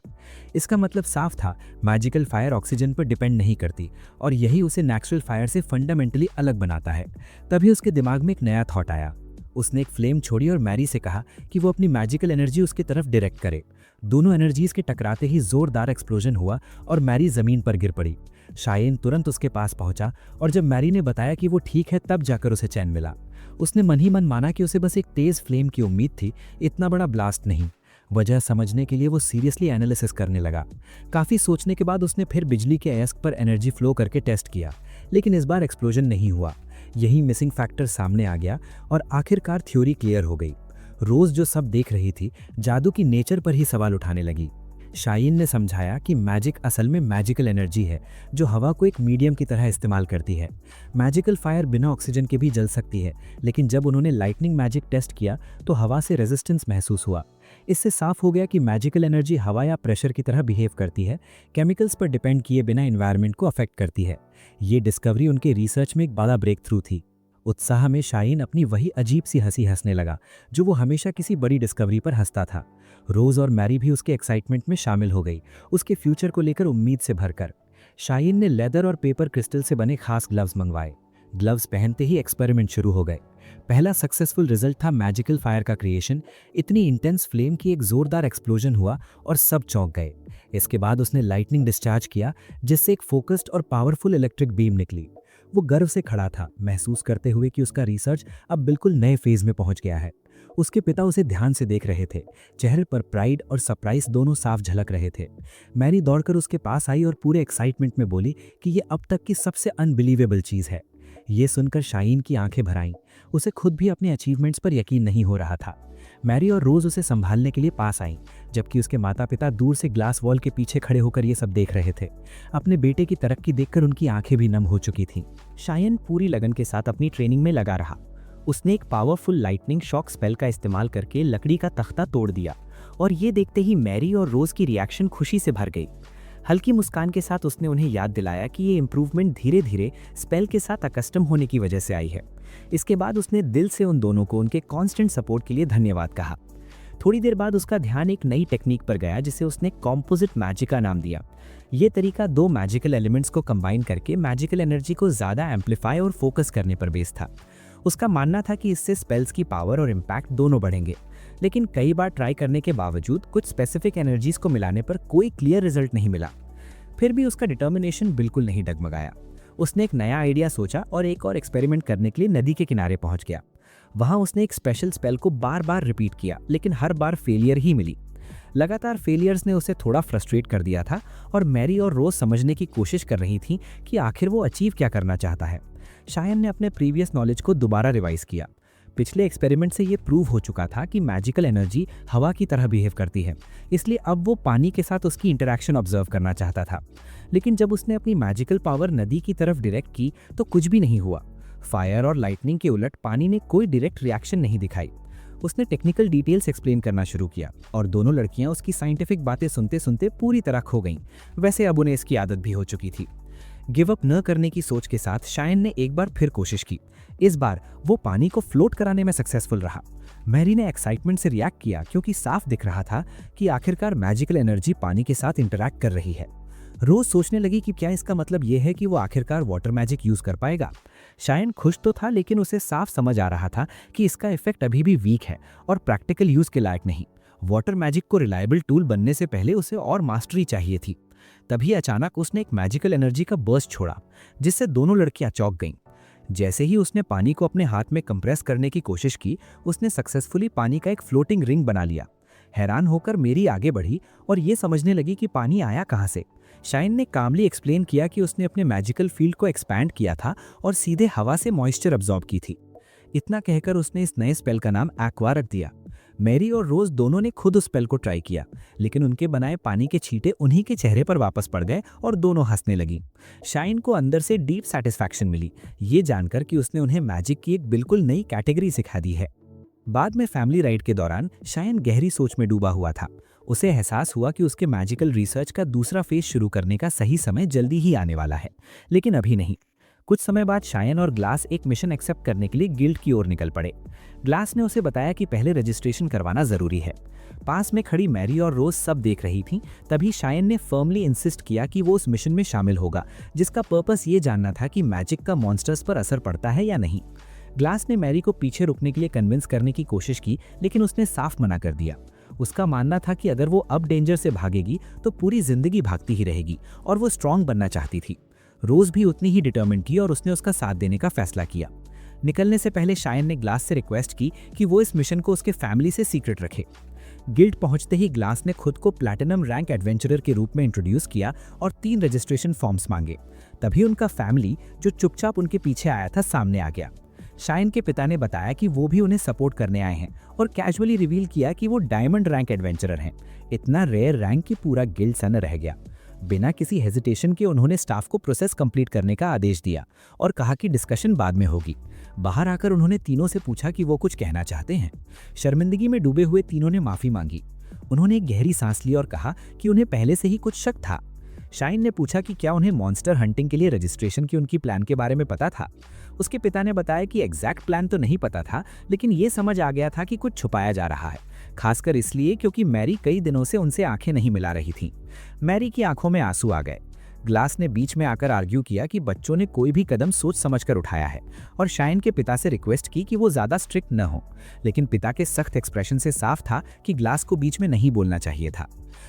S2: इसका मतलब साफ था, मैजिकल फायर ऑक्सीजन पर डिपेंड नहीं करती और यही उसे नेचुरल फायर से फंडामेंटली अलग बनाता है। तभी उसके दिमाग में एक नया थॉट आया। उसने एक फ्लेम छोड़ी और मैरी से कहा कि वो अपनी मैजिकल एनर्जी उसकी तरफ डायरेक्ट करे। दोनों एनर्जीज के टकराते ही जोरदार एक्सप्लोजन हुआ और मैरी ज़मीन पर गिर पड़ी। शायन तुरंत उसके पास पहुंचा और जब मैरी ने बताया कि वो ठीक है, तब जाकर उसे चैन मिला। उसने मन ही मन माना कि उसे बस एक तेज़ फ्लेम की उम्मीद थी, इतना बड़ा ब्लास्ट नहीं।
S1: वजह समझने के लिए वो सीरियसली एनालिसिस करने लगा। काफ़ी सोचने के बाद उसने फिर बिजली के अयस्क पर एनर्जी फ्लो करके टेस्ट किया, लेकिन इस बार एक्सप्लोजन नहीं हुआ। यही मिसिंग फैक्टर सामने आ गया और आखिरकार थ्योरी क्लियर हो गई। रोज़ जो सब देख रही थी, जादू की नेचर पर ही सवाल उठाने लगी। शाइन ने समझाया कि मैजिक असल में मैजिकल एनर्जी है जो हवा को एक मीडियम की तरह इस्तेमाल करती है। मैजिकल फायर बिना ऑक्सीजन के भी जल सकती है, लेकिन जब उन्होंने लाइटनिंग मैजिक टेस्ट किया तो हवा से रेजिस्टेंस महसूस हुआ। इससे साफ हो गया कि मैजिकल एनर्जी हवा या प्रेशर की तरह बिहेव करती है, केमिकल्स पर डिपेंड किए बिना एनवायरनमेंट को अफेक्ट करती है। ये डिस्कवरी उनके रिसर्च में एक बड़ा ब्रेक थ्रू थी। उत्साह में शाइन अपनी वही अजीब सी हंसी हंसने लगा जो वो हमेशा किसी बड़ी डिस्कवरी पर हंसता था। रोज और मैरी भी उसके एक्साइटमेंट में शामिल हो गई, उसके फ्यूचर को लेकर उम्मीद से भरकर। शाइन ने लेदर और पेपर क्रिस्टल से बने खास ग्लव्स मंगवाए। ग्लव्स पहनते ही एक्सपेरिमेंट शुरू हो गए। पहला सक्सेसफुल रिजल्ट था मैजिकल फायर का क्रिएशन। इतनी इंटेंस फ्लेम की एक जोरदार एक्सप्लोजन हुआ और सब चौंक गए। इसके बाद उसने लाइटनिंग डिस्चार्ज किया, जिससे एक फोकस्ड और पावरफुल इलेक्ट्रिक बीम निकली। वो गर्व से खड़ा था, महसूस करते हुए कि उसका रिसर्च अब बिल्कुल नए फेज में पहुंच गया है। उसके पिता उसे ध्यान से देख रहे थे, चेहरे पर प्राइड और सरप्राइज दोनों साफ झलक रहे थे। मैरी दौड़कर उसके पास आई और पूरे एक्साइटमेंट में बोली कि ये अब तक की सबसे अनबिलीवेबल चीज़ है। ये सुनकर शाइन की आंखें भर आईं। उसे खुद भी अपने अचीवमेंट्स पर यकीन नहीं हो रहा था। मैरी और रोज उसे संभालने के लिए पास आईं, जबकि उसके माता पिता दूर से ग्लास वॉल के पीछे खड़े होकर ये सब देख रहे थे। अपने बेटे की तरक्की देखकर उनकी आंखें भी नम हो चुकी थीं।
S2: शाइन पूरी लगन के साथ अपनी ट्रेनिंग में लगा रहा। उसने एक पावरफुल लाइटनिंग शॉक स्पेल का इस्तेमाल करके लकड़ी का तख्ता तोड़ दिया और ये देखते ही मैरी और रोज की रिएक्शन खुशी से भर गई। हल्की मुस्कान के साथ उसने उन्हें याद दिलाया कि ये इम्प्रूवमेंट धीरे धीरे स्पेल के साथ अकस्टम होने की वजह से आई है। इसके बाद उसने दिल से उन दोनों को उनके कांस्टेंट सपोर्ट के लिए धन्यवाद कहा। थोड़ी देर बाद उसका ध्यान एक नई टेक्निक पर गया जिसे उसने कॉम्पोजिट मैजिका नाम दिया। ये तरीका दो मैजिकल एलिमेंट्स को कंबाइन करके मैजिकल एनर्जी को ज़्यादा एम्पलीफाई और फोकस करने पर बेस्ड था। उसका मानना था कि इससे स्पेल्स की पावर और इम्पैक्ट दोनों बढ़ेंगे, लेकिन कई बार ट्राई करने के बावजूद कुछ स्पेसिफिक एनर्जीज को मिलाने पर कोई क्लियर रिजल्ट नहीं मिला। फिर भी उसका डिटर्मिनेशन बिल्कुल नहीं डगमगाया। उसने एक नया आइडिया सोचा और एक और एक्सपेरिमेंट करने के लिए नदी के किनारे पहुंच गया। वहां उसने एक स्पेशल स्पेल को बार बार रिपीट किया, लेकिन हर बार फेलियर ही मिली। लगातार फेलियर्स ने उसे थोड़ा फ्रस्ट्रेट कर दिया था और मैरी और रोज समझने की कोशिश कर रही थी कि आखिर वो अचीव क्या करना चाहता है। शायन ने अपने प्रीवियस नॉलेज को दोबारा रिवाइज किया। पिछले एक्सपेरिमेंट से ये प्रूव हो चुका था कि मैजिकल एनर्जी हवा की तरह बिहेव करती है, इसलिए अब वो पानी के साथ उसकी इंटरैक्शन ऑब्जर्व करना चाहता था। लेकिन जब उसने अपनी मैजिकल पावर नदी की तरफ डायरेक्ट की तो कुछ भी नहीं हुआ। फायर और लाइटनिंग के उलट पानी ने कोई डायरेक्ट रिएक्शन नहीं दिखाई। उसने टेक्निकल डिटेल्स एक्सप्लेन करना शुरू किया और दोनों लड़कियां उसकी साइंटिफिक बातें सुनते सुनते पूरी तरह खो गईं। वैसे अब उन्हें इसकी आदत भी हो चुकी थी। गिव अप न करने की सोच के साथ शायन ने एक बार फिर कोशिश की। इस बार वो पानी को फ्लोट कराने में सक्सेसफुल रहा। मैरी ने एक्साइटमेंट से रिएक्ट किया क्योंकि साफ दिख रहा था कि आखिरकार मैजिकल एनर्जी पानी के साथ इंटरैक्ट कर रही है। रोज सोचने लगी कि क्या इसका मतलब यह है कि वो आखिरकार वाटर मैजिक यूज कर पाएगा। शायन खुश तो था, लेकिन उसे साफ समझ आ रहा था कि इसका इफेक्ट अभी भी वीक है और प्रैक्टिकल यूज के लायक नहीं। वाटर मैजिक को रिलायबल टूल बनने से पहले उसे और मास्टरी चाहिए थी। तभी अचानक उसने एक मैजिकल एनर्जी का बर्स्ट छोड़ा, जिससे दोनों लड़कियां चौंक गईं। जैसे ही उसने पानी को अपने हाथ में कंप्रेस करने की कोशिश की, उसने सक्सेसफुली पानी का एक फ्लोटिंग रिंग बना लिया। हैरान होकर मेरी आगे बढ़ी और ये समझने लगी कि पानी आया कहाँ से। शाइन ने कामली एक्सप्लेन किया कि उसने अपने मैजिकल फील्ड को एक्सपैंड किया था और सीधे हवा से मॉइस्चर अब्जॉर्ब की थी। इतना कहकर उसने इस नए स्पेल का नाम एक्वा रख दिया। मैरी और रोज दोनों ने खुद उस स्पेल को ट्राई किया, लेकिन उनके बनाए पानी के छींटे उन्हीं के चेहरे पर वापस पड़ गए और दोनों हंसने लगी। शाइन को अंदर से डीप सेटिस्फैक्शन मिली, ये जानकर कि उसने उन्हें मैजिक की एक बिल्कुल नई कैटेगरी सिखा दी है। बाद में फैमिली राइड के दौरान शाइन गहरी सोच में डूबा हुआ था। उसे एहसास हुआ कि उसके मैजिकल रिसर्च का दूसरा फेज शुरू करने का सही समय जल्दी ही आने वाला है, लेकिन अभी नहीं। कुछ समय बाद शायन और ग्लास एक मिशन एक्सेप्ट करने के लिए गिल्ड की ओर निकल पड़े। ग्लास ने उसे बताया कि पहले रजिस्ट्रेशन करवाना जरूरी है। पास में खड़ी मैरी और रोज सब देख रही थीं, तभी शायन ने फर्मली इंसिस्ट किया कि वो उस मिशन में शामिल होगा, जिसका पर्पस ये जानना था कि मैजिक का मॉन्स्टर्स पर असर पड़ता है या नहीं। ग्लास ने मैरी को पीछे रुकने के लिए कन्विंस करने की कोशिश की, लेकिन उसने साफ मना कर दिया। उसका मानना था कि अगर वो अब डेंजर से भागेगी तो पूरी जिंदगी भागती ही रहेगी और वो स्ट्रांग बनना चाहती थी। रोज भी उतनी ही डिटर्मिन्ड थी और उसने उसका साथ देने का फैसला किया। निकलने से पहले शायन ने ग्लास से रिक्वेस्ट की कि वो इस मिशन को उसके फैमिली से सीक्रेट रखे।
S1: गिल्ड पहुंचते ही ग्लास ने खुद को प्लैटिनम रैंक एडवेंचरर के रूप में इंट्रोड्यूस किया और 3 रजिस्ट्रेशन फॉर्म्स मांगे। तभी उनका फैमिली, जो चुपचाप उनके पीछे आया था, सामने आ गया। शाइन के पिता ने बताया कि वो भी उन्हें सपोर्ट करने आए हैं और कैजुअली रिवील किया कि वो डायमंड रैंक एडवेंचरर हैं। इतना रेयर रैंक कि पूरा गिल्ड सन रह गया। बिना किसी हेजिटेशन के उन्होंने स्टाफ को प्रोसेस कंप्लीट करने का आदेश दिया और कहा कि डिस्कशन बाद में होगी। बाहर आकर उन्होंने तीनों से पूछा कि वो कुछ कहना चाहते हैं। शर्मिंदगी में डूबे हुए तीनों ने माफी मांगी। उन्होंने एक गहरी सांस ली और कहा कि उन्हें पहले से ही कुछ शक था। शाइन ने पूछा कि क्या उन्हें मॉन्स्टर हंटिंग के लिए रजिस्ट्रेशन की उनकी प्लान के बारे में पता था। उसके पिता ने बताया कि एग्जैक्ट प्लान तो नहीं पता था, लेकिन ये समझ आ गया था कि कुछ छुपाया जा रहा है, खासकर इसलिए क्योंकि मैरी कई दिनों से उनसे आंखें नहीं मिला रही थी। मैरी की आंखों में आंसू आ गए। ग्लास ने बीच में आकर आर्ग्यू किया कि बच्चों ने कोई भी कदम सोच समझकर उठाया है और शाइन के पिता से रिक्वेस्ट की कि वो ज्यादा स्ट्रिक्ट न हो, लेकिन पिता के सख्त एक्सप्रेशन से साफ था कि ग्लास को बीच में नहीं बोलना चाहिए था।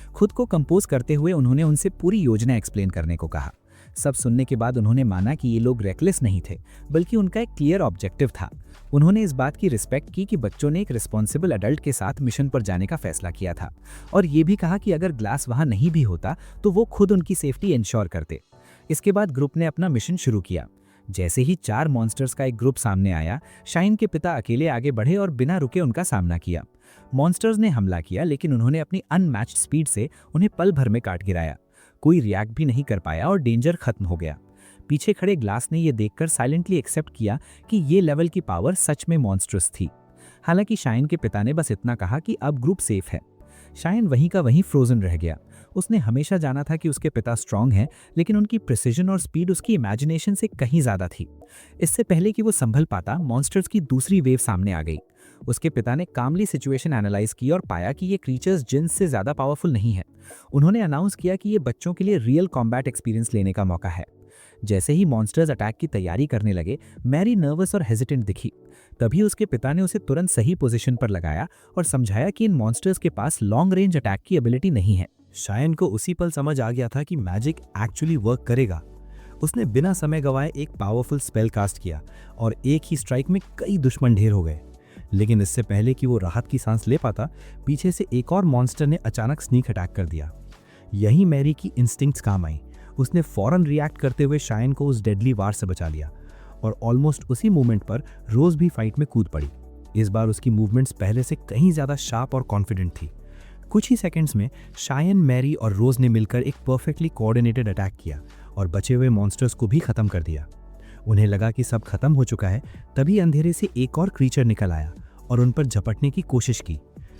S1: खुद को कंपोज करते हुए उन्होंने उनसे पूरी योजना एक्सप्लेन करने को कहा। सब सुनने के बाद उन्होंने माना कि ये लोग रेकलेस नहीं थे, बल्कि उनका एक क्लियर ऑब्जेक्टिव था। उन्होंने इस बात की रिस्पेक्ट की कि बच्चों ने एक रिस्पॉन्सिबल अडल्ट के साथ मिशन पर जाने का फैसला किया था और ये भी कहा कि अगर ग्लास वहां नहीं भी होता तो वो खुद उनकी सेफ्टी इंश्योर करते। इसके बाद ग्रुप ने अपना मिशन शुरू किया। जैसे ही 4 मॉन्स्टर्स का एक ग्रुप सामने आया, शाइन के पिता अकेले आगे बढ़े और बिना रुके उनका सामना किया। मॉन्स्टर्स ने हमला किया, लेकिन उन्होंने अपनी अनमैच्ड स्पीड से उन्हें पल भर में काट गिराया। कोई रिएक्ट भी नहीं कर पाया और डेंजर खत्म हो गया। पीछे खड़े ग्लास ने यह देखकर साइलेंटली एक्सेप्ट किया कि ये लेवल की पावर सच में मॉन्स्ट्रस थी। हालांकि शाइन के पिता ने बस इतना कहा कि अब ग्रुप सेफ है। शाइन वहीं का वहीं फ्रोजन रह गया। उसने हमेशा जाना था कि उसके पिता स्ट्रांग हैं, लेकिन उनकी प्रिसिजन और स्पीड उसकी इमेजिनेशन से कहीं ज्यादा थी। इससे पहले कि वो संभल पाता, मॉन्स्टर्स की दूसरी वेव सामने आ गई। उसके पिता ने कामली सिचुएशन एनालाइज की और पाया कि ये क्रीचर्स जिन्स से ज्यादा पावरफुल नहीं है। उन्होंने अनाउंस किया कि ये बच्चों के लिए रियल कॉम्बैट एक्सपीरियंस लेने का मौका है। जैसे ही मॉन्स्टर्स अटैक की तैयारी करने लगे, मैरी नर्वस और हेजिटेंट दिखी। तभी उसके पिता ने उसे तुरंत सही पोजीशन पर लगाया और समझाया कि इन मॉन्स्टर्स के पास लॉन्ग रेंज अटैक की एबिलिटी नहीं है।
S3: शाइन को उसी पल समझ आ गया था कि मैजिक एक्चुअली वर्क करेगा। उसने बिना समय गंवाए एक पावरफुल स्पेल कास्ट किया और एक ही स्ट्राइक में कई दुश्मन ढेर हो गए। लेकिन इससे पहले कि वो राहत की सांस ले पाता, पीछे से एक और मॉन्स्टर ने अचानक स्नीक अटैक कर दिया। यही मैरी की इंस्टिंक्ट्स काम आई। उसने फौरन रिएक्ट करते हुए शाइन को उस डेडली वार से बचा लिया और ऑलमोस्ट उसी मोमेंट पर रोज भी फाइट में कूद पड़ी। इस बार उसकी मूवमेंट्स पहले से कहीं ज्यादा शार्प और कॉन्फिडेंट थी। कुछ ही सेकंड्स में शाइन, मैरी और रोज ने मिलकर एक परफेक्टली कोऑर्डिनेटेड अटैक किया और बचे हुए मॉन्स्टर्स को भी खत्म कर दिया। उन्हें लगा कि सब खत्म हो चुका है, तभी अंधेरे से एक और क्रीचर निकल आया और उन पर झपटने की कोशिश की।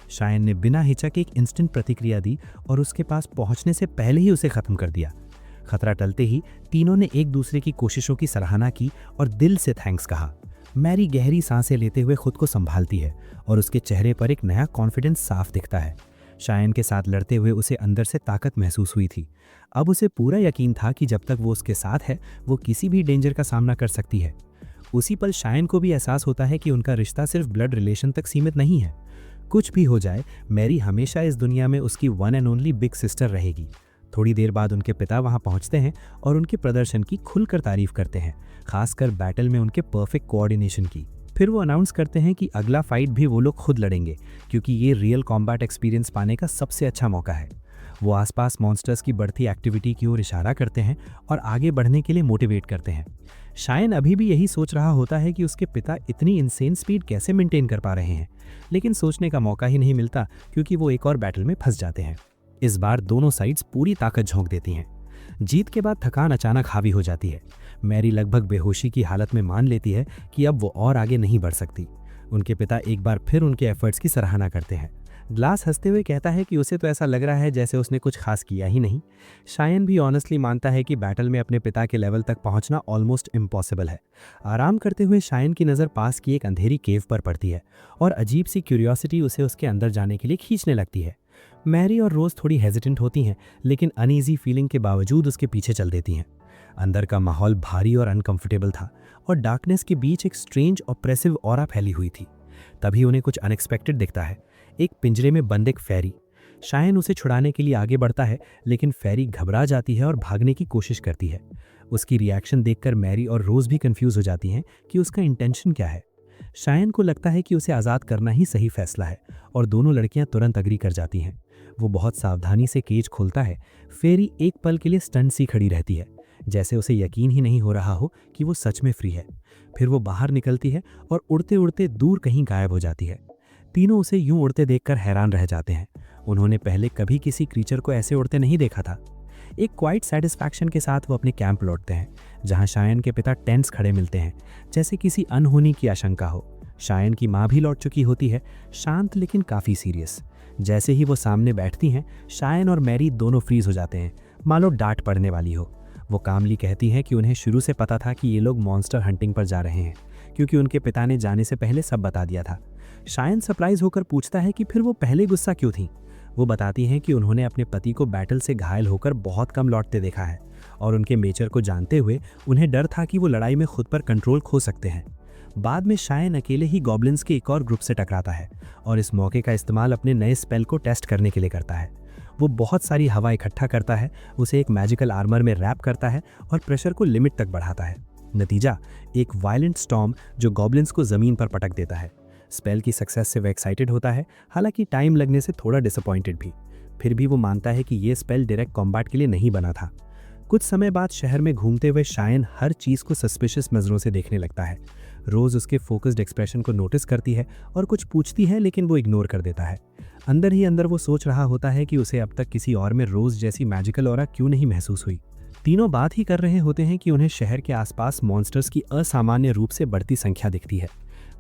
S3: शाइन ने बिना हिचक एक इंस्टेंट प्रतिक्रिया दी और उसके पास पहुंचने से पहले ही उसे खत्म कर दिया। खतरा टलते ही तीनों ने एक दूसरे की कोशिशों की सराहना की और दिल से थैंक्स कहा। मैरी गहरी सांसें लेते हुए खुद को संभालती है और उसके चेहरे पर एक नया कॉन्फिडेंस साफ दिखता है। शाइन के साथ लड़ते हुए उसे अंदर से ताकत महसूस हुई थी। अब उसे पूरा यकीन था कि जब तक वो उसके साथ है, वो किसी भी डेंजर का सामना कर सकती है। उसी पल शाइन को भी एहसास होता है कि उनका रिश्ता सिर्फ ब्लड रिलेशन तक सीमित नहीं है। कुछ भी हो जाए, मैरी हमेशा इस दुनिया में उसकी one and only big sister रहेगी। थोड़ी देर बाद उनके पिता वहां पहुंचते हैं और उनके प्रदर्शन की खुलकर तारीफ करते हैं, खासकर बैटल में उनके परफेक्ट कोऑर्डिनेशन की। फिर वो अनाउंस करते हैं कि अगला फाइट भी वो लोग खुद लड़ेंगे, क्योंकि ये रियल कॉम्बैट एक्सपीरियंस पाने का सबसे अच्छा मौका है। वो आसपास मॉन्स्टर्स की बढ़ती एक्टिविटी की ओर इशारा करते हैं और आगे बढ़ने के लिए मोटिवेट करते हैं। शाइन अभी भी यही सोच रहा होता है कि उसके पिता इतनी इंसेन स्पीड कैसे मेंटेन कर पा रहे हैं, लेकिन सोचने का मौका ही नहीं मिलता क्योंकि वो एक और बैटल में फंस जाते हैं। इस बार दोनों साइड्स पूरी ताकत झोंक देती हैं। जीत के बाद थकान अचानक हावी हो जाती है। मैरी लगभग बेहोशी की हालत में मान लेती है कि अब वो और आगे नहीं बढ़ सकती। उनके पिता एक बार फिर उनके एफर्ट्स की सराहना करते हैं। ग्लास हंसते हुए कहता है कि उसे तो ऐसा लग रहा है जैसे उसने कुछ खास किया ही नहीं। शाइन भी ऑनेस्टली मानता है कि बैटल में अपने पिता के लेवल तक पहुंचना ऑलमोस्ट इम्पॉसिबल है। आराम करते हुए शाइन की नज़र पास की एक अंधेरी केव पर पड़ती है और अजीब सी क्यूरियोसिटी उसे उसके अंदर जाने के लिए खींचने लगती है। मैरी और रोज थोड़ी हेजिटेंट होती हैं, लेकिन अनईजी फीलिंग के बावजूद उसके पीछे चल देती हैं। अंदर का माहौल भारी और अनकंफर्टेबल था और डार्कनेस के बीच एक स्ट्रेंज ऑप्रेसिव ऑरा फैली हुई थी। तभी उन्हें कुछ अनएक्सपेक्टेड दिखता है, एक पिंजरे में बंद एक फेरी। शाइन उसे छुड़ाने के लिए आगे बढ़ता है, लेकिन फेरी घबरा जाती है और भागने की कोशिश करती है। उसकी रिएक्शन देखकर मैरी और रोज भी कंफ्यूज हो जाती हैं कि उसका इंटेंशन क्या है। शायन को लगता है कि उसे आज़ाद करना ही सही फैसला है और दोनों लड़कियां तुरंत अग्री कर जाती हैं। वो बहुत सावधानी से केज खोलता है। फेरी एक पल के लिए स्टन सी खड़ी रहती है, जैसे उसे यकीन ही नहीं हो रहा हो कि वो सच में फ्री है। फिर वो बाहर निकलती है और उड़ते उड़ते दूर कहीं गायब हो जाती है। तीनों उसे यूं उड़ते देखकर हैरान रह जाते हैं। उन्होंने पहले कभी किसी क्रीचर को ऐसे उड़ते नहीं देखा था। एक क्वाइट सेटिस्फैक्शन के साथ वो अपने कैंप लौटते हैं, जहां शायन के पिता टेंस खड़े मिलते हैं, जैसे किसी अनहोनी की आशंका हो। शायन की माँ भी लौट चुकी होती है, शांत लेकिन काफ़ी सीरियस। जैसे ही वो सामने बैठती हैं, शायन और मैरी दोनों फ्रीज हो जाते हैं, मानो डांट पड़ने वाली हो। वो कामली कहती हैं कि उन्हें शुरू से पता था कि ये लोग मॉन्स्टर हंटिंग पर जा रहे हैं, क्योंकि उनके पिता ने जाने से पहले सब बता दिया था। शायन सरप्राइज होकर पूछता है कि फिर वो पहले गुस्सा क्यों थी। वो बताती हैं कि उन्होंने अपने पति को बैटल से घायल होकर बहुत कम लौटते देखा है, और उनके नेचर को जानते हुए उन्हें डर था कि वो लड़ाई में खुद पर कंट्रोल खो सकते हैं। बाद में शायन अकेले ही गॉब्लिन्स के एक और ग्रुप से टकराता है और इस मौके का इस्तेमाल अपने नए स्पेल को टेस्ट करने के लिए करता है। वो बहुत सारी हवा इकट्ठा करता है, उसे एक मैजिकल आर्मर में रैप करता है और प्रेशर को लिमिट तक बढ़ाता है। नतीजा एक वायलेंट स्टॉर्म जो गॉब्लिन्स को ज़मीन पर पटक देता है। स्पेल की सक्सेस से वह एक्साइटेड होता है, हालांकि टाइम लगने से थोड़ा डिसअपॉइंटेड भी। फिर भी वो मानता है कि ये स्पेल डायरेक्ट कॉम्बैट के लिए नहीं बना था। कुछ समय बाद शहर में घूमते हुए शायन हर चीज़ को सस्पिशियस नज़रों से देखने लगता है। रोज़ उसके फोकस्ड एक्सप्रेशन को नोटिस करती है और कुछ पूछती है, लेकिन वो इग्नोर कर देता है। अंदर ही अंदर वो सोच रहा होता है कि उसे अब तक किसी और में रोज़ जैसी मैजिकल ऑरा क्यों नहीं महसूस हुई। तीनों बात ही कर रहे होते हैं कि उन्हें शहर के आसपास मॉन्स्टर्स की असामान्य रूप से बढ़ती संख्या दिखती है।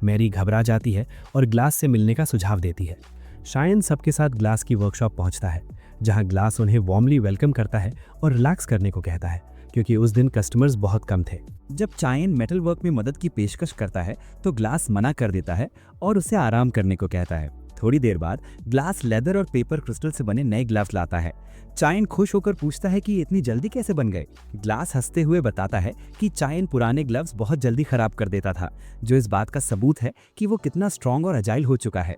S3: मैरी घबरा जाती है और ग्लास से मिलने का सुझाव देती है। शायन सबके साथ ग्लास की वर्कशॉप पहुंचता है, जहां ग्लास उन्हें वार्मली वेलकम करता है और रिलैक्स करने को कहता है, क्योंकि उस दिन कस्टमर्स बहुत कम थे।
S1: जब चायन मेटल वर्क में मदद की पेशकश करता है तो ग्लास मना कर देता है और उसे आराम करने को कहता है। थोड़ी देर बाद ग्लास लेदर और पेपर क्रिस्टल से बने नए ग्लव्स लाता है। चायन खुश होकर पूछता है कि ये इतनी जल्दी कैसे बन गए। ग्लास हंसते हुए बताता है कि चायन पुराने ग्लव्स बहुत जल्दी खराब कर देता था, जो इस बात का सबूत है कि वो कितना स्ट्रांग और अजाइल हो चुका है।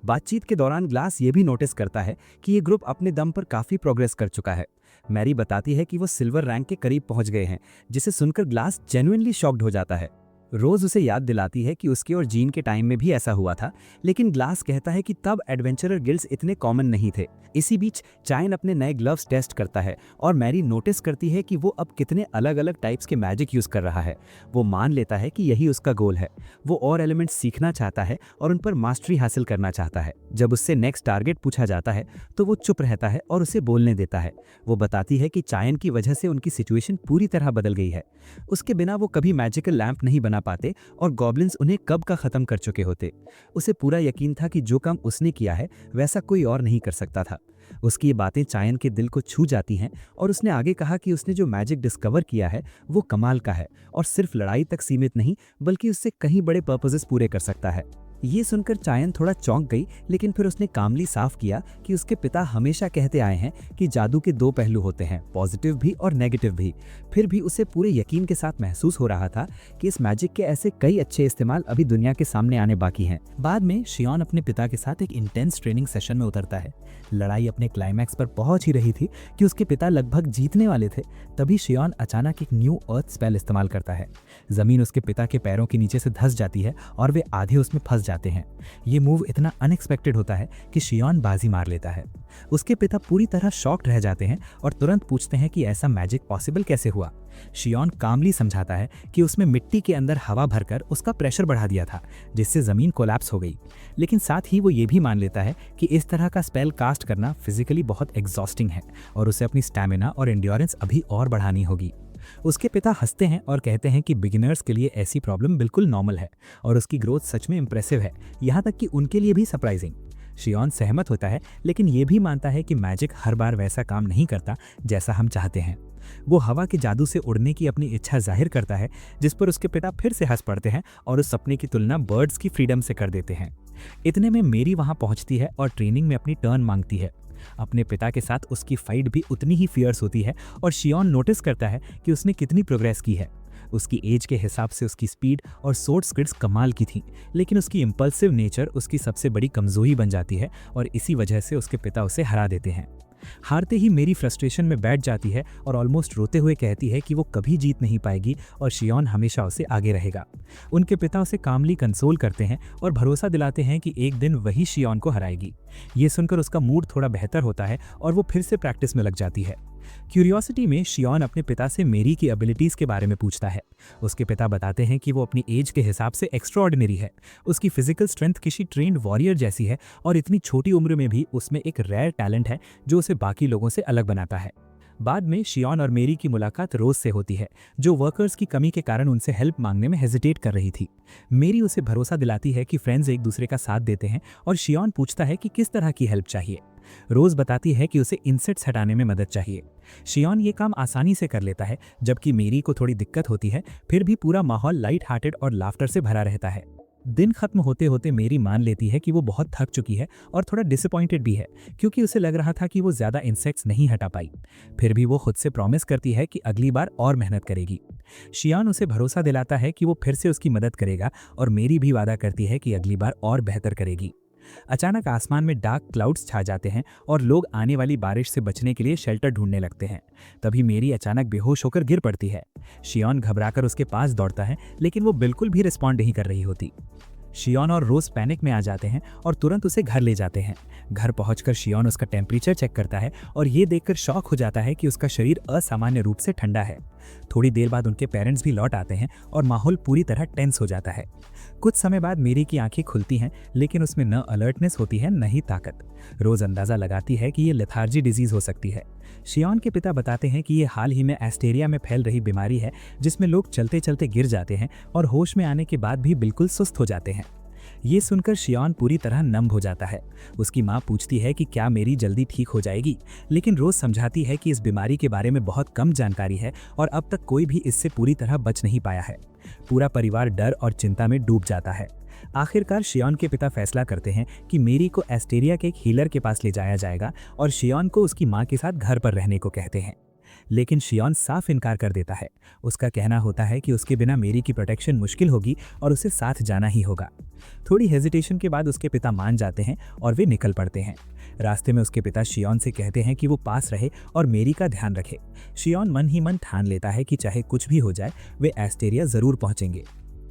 S1: बातचीत के दौरान ग्लास ये भी नोटिस करता है कि ये ग्रुप अपने दम पर काफ़ी प्रोग्रेस कर चुका है। मैरी बताती है कि वो सिल्वर रैंक के करीब पहुंच गए हैं, जिसे सुनकर ग्लास जेन्युइनली शॉक्ड हो जाता है। रोज उसे याद दिलाती है कि उसके और जीन के टाइम में भी ऐसा हुआ था, लेकिन ग्लास कहता है कि तब एडवेंचरर गिल्ड्स इतने कॉमन नहीं थे। इसी बीच चायन अपने नए ग्लव्स टेस्ट करता है और मैरी नोटिस करती है कि वो अब कितने अलग अलग टाइप्स के मैजिक यूज कर रहा है। वो मान लेता है कि यही उसका गोल है। वो और एलिमेंट्स सीखना चाहता है और उन पर मास्टरी हासिल करना चाहता है। जब उससे नेक्स्ट टारगेट पूछा जाता है तो वो चुप रहता है और उसे बोलने देता है। वो बताती है कि चायन की वजह से उनकी सिचुएशन पूरी तरह बदल गई है। उसके बिना वो कभी मैजिकल लैंप नहीं बना पाते और गॉब्लिन्स उन्हें कब का खत्म कर चुके होते। उसे पूरा यकीन था कि जो काम उसने किया है वैसा कोई और नहीं कर सकता था। उसकी ये बातें चायन के दिल को छू जाती हैं और उसने आगे कहा कि उसने जो मैजिक डिस्कवर किया है वो कमाल का है और सिर्फ लड़ाई तक सीमित नहीं बल्कि उससे कहीं बड़े पर्पसेस पूरे कर सकता है। ये सुनकर चायन थोड़ा चौंक गई, लेकिन फिर उसने कामली साफ किया कि उसके पिता हमेशा कहते आए हैं कि जादू के दो पहलू होते हैं, पॉजिटिव भी और नेगेटिव भी। फिर भी उसे पूरे यकीन के साथ महसूस हो रहा था कि इस मैजिक के ऐसे कई अच्छे इस्तेमाल अभी दुनिया के सामने आने बाकी हैं। बाद में शियोन अपने पिता के साथ एक इंटेंस ट्रेनिंग सेशन में उतरता है। लड़ाई अपने क्लाइमैक्स पर पहुंच ही रही थी कि उसके पिता लगभग जीतने वाले थे। तभी शियोन अचानक एक न्यू अर्थ स्पेल इस्तेमाल करता है। जमीन उसके पिता के पैरों के नीचे से धंस जाती है और वे आधे उसमें फंस जाते हैं। ये मूव इतना अनएक्सपेक्टेड होता है कि शियोन बाजी मार लेता है। उसके पिता पूरी तरह शॉक्ड रह जाते हैं और तुरंत पूछते हैं कि ऐसा मैजिक पॉसिबल कैसे हुआ। शियोन कामली समझाता है कि उसमें मिट्टी के अंदर हवा भरकर उसका प्रेशर बढ़ा दिया था, जिससे जमीन कोलैप्स हो गई। लेकिन साथ ही वो ये भी मान लेता है कि इस तरह का स्पेल कास्ट करना फिजिकली बहुत एग्जॉस्टिंग है और उसे अपनी स्टैमिना और एंड्योरेंस अभी और बढ़ानी होगी। उसके पिता हंसते हैं और कहते हैं कि बिगिनर्स के लिए ऐसी प्रॉब्लम बिल्कुल नॉर्मल है और उसकी ग्रोथ सच में इंप्रेसिव है, यहाँ तक कि उनके लिए भी सरप्राइजिंग। शियोन सहमत होता है, लेकिन ये भी मानता है कि मैजिक हर बार वैसा काम नहीं करता जैसा हम चाहते हैं। वो हवा के जादू से उड़ने की अपनी इच्छा जाहिर करता है, जिस पर उसके पिता फिर से हंस पड़ते हैं और उस सपने की तुलना बर्ड्स की फ्रीडम से कर देते हैं। इतने में मेरी वहाँ पहुँचती है और ट्रेनिंग में अपनी टर्न मांगती है। अपने पिता के साथ उसकी फाइट भी उतनी ही फियर्स होती है और शियोन नोटिस करता है कि उसने कितनी प्रोग्रेस की है। उसकी एज के हिसाब से उसकी स्पीड और स्वॉर्ड स्किल्स कमाल की थी, लेकिन उसकी इंपल्सिव नेचर उसकी सबसे बड़ी कमजोरी बन जाती है और इसी वजह से उसके पिता उसे हरा देते हैं। हारते ही मेरी फ्रस्ट्रेशन में बैठ जाती है और ऑलमोस्ट रोते हुए कहती है कि वो कभी जीत नहीं पाएगी और शियोन हमेशा उसे आगे रहेगा। उनके पिता उसे कामली कंसोल करते हैं और भरोसा दिलाते हैं कि एक दिन वही शियोन को हराएगी। ये सुनकर उसका मूड थोड़ा बेहतर होता है और वो फिर से प्रैक्टिस में लग जाती है। क्यूरियोसिटी में शियोन अपने पिता से मेरी की एबिलिटीज के बारे में पूछता है। उसके पिता बताते हैं कि वो अपनी एज के हिसाब से एक्स्ट्राऑर्डिनरी है। उसकी फिजिकल स्ट्रेंथ किसी ट्रेन्ड वॉरियर जैसी है और इतनी छोटी उम्र में भी उसमें एक रेयर टैलेंट है जो उसे बाकी लोगों से अलग बनाता है। बाद में शियोन और मेरी की मुलाकात रोज से होती है, जो वर्कर्स की कमी के कारण उनसे हेल्प मांगने में हेजिटेट कर रही थी। मेरी उसे भरोसा दिलाती है कि फ्रेंड्स एक दूसरे का साथ देते हैं और शियोन पूछता है कि किस तरह की हेल्प चाहिए। रोज बताती है कि उसे इंसेक्ट्स हटाने में मदद चाहिए। शियोन ये काम आसानी से कर लेता है, जबकि मेरी को थोड़ी दिक्कत होती है। फिर भी पूरा माहौल लाइट हार्टेड और लाफ्टर से भरा रहता है। दिन खत्म होते होते मेरी मान लेती है कि वो बहुत थक चुकी है और थोड़ा डिसअपॉइंटेड भी है, क्योंकि उसे लग रहा था कि वो ज़्यादा इंसेक्ट्स नहीं हटा पाई। फिर भी वो खुद से प्रॉमिस करती है कि अगली बार और मेहनत करेगी। शियोन उसे भरोसा दिलाता है कि वो फिर से उसकी मदद करेगा और मेरी भी वादा करती है कि अगली बार और बेहतर करेगी। अचानक आसमान में डार्क क्लाउड्स छा जाते हैं और लोग आने वाली बारिश से बचने के लिए शेल्टर ढूंढने लगते हैं। तभी मेरी अचानक बेहोश होकर गिर पड़ती है। शियोन घबराकर उसके पास दौड़ता है, लेकिन वो बिल्कुल भी रिस्पॉन्ड नहीं कर रही होती। शियोन और रोज पैनिक में आ जाते हैं और तुरंत उसे घर ले जाते हैं। घर पहुंचकर शियोन उसका टेम्परेचर चेक करता है और ये देखकर शॉक हो जाता है कि उसका शरीर असामान्य रूप से ठंडा है। थोड़ी देर बाद उनके पेरेंट्स भी लौट आते हैं और माहौल पूरी तरह टेंस हो जाता है। कुछ समय बाद मेरी की आंखें खुलती हैं, लेकिन उसमें न अलर्टनेस होती है न ही ताकत। रोज अंदाजा लगाती है कि ये लेथार्जी डिजीज हो सकती है। शियोन के पिता बताते हैं कि ये हाल ही में एस्टेरिया में फैल रही बीमारी है, जिसमें लोग चलते चलते गिर जाते हैं और होश में आने के बाद भी बिल्कुल सुस्त हो जाते हैं। ये सुनकर शियोन पूरी तरह नम हो जाता है। उसकी माँ पूछती है कि क्या मेरी जल्दी ठीक हो जाएगी, लेकिन रोज समझाती है कि इस बीमारी के बारे में बहुत कम जानकारी है और अब तक कोई भी इससे पूरी तरह बच नहीं पाया है। पूरा परिवार डर और चिंता में डूब जाता है। आखिरकार शियोन के पिता फैसला करते हैं कि मेरी को एस्टेरिया के एक हीलर के पास ले जाया जाएगा और शियोन को उसकी माँ के साथ घर पर रहने को कहते हैं। लेकिन शियोन साफ इनकार कर देता है। उसका कहना होता है कि उसके बिना मेरी की प्रोटेक्शन मुश्किल होगी और उसे साथ जाना ही होगा। थोड़ी हेजिटेशन के बाद उसके पिता मान जाते हैं और वे निकल पड़ते हैं। रास्ते में उसके पिता शियोन से कहते हैं कि वो पास रहे और मेरी का ध्यान रखे। शियोन मन ही मन ठान लेता है कि चाहे कुछ भी हो जाए वे एस्टेरिया जरूर पहुंचेंगे।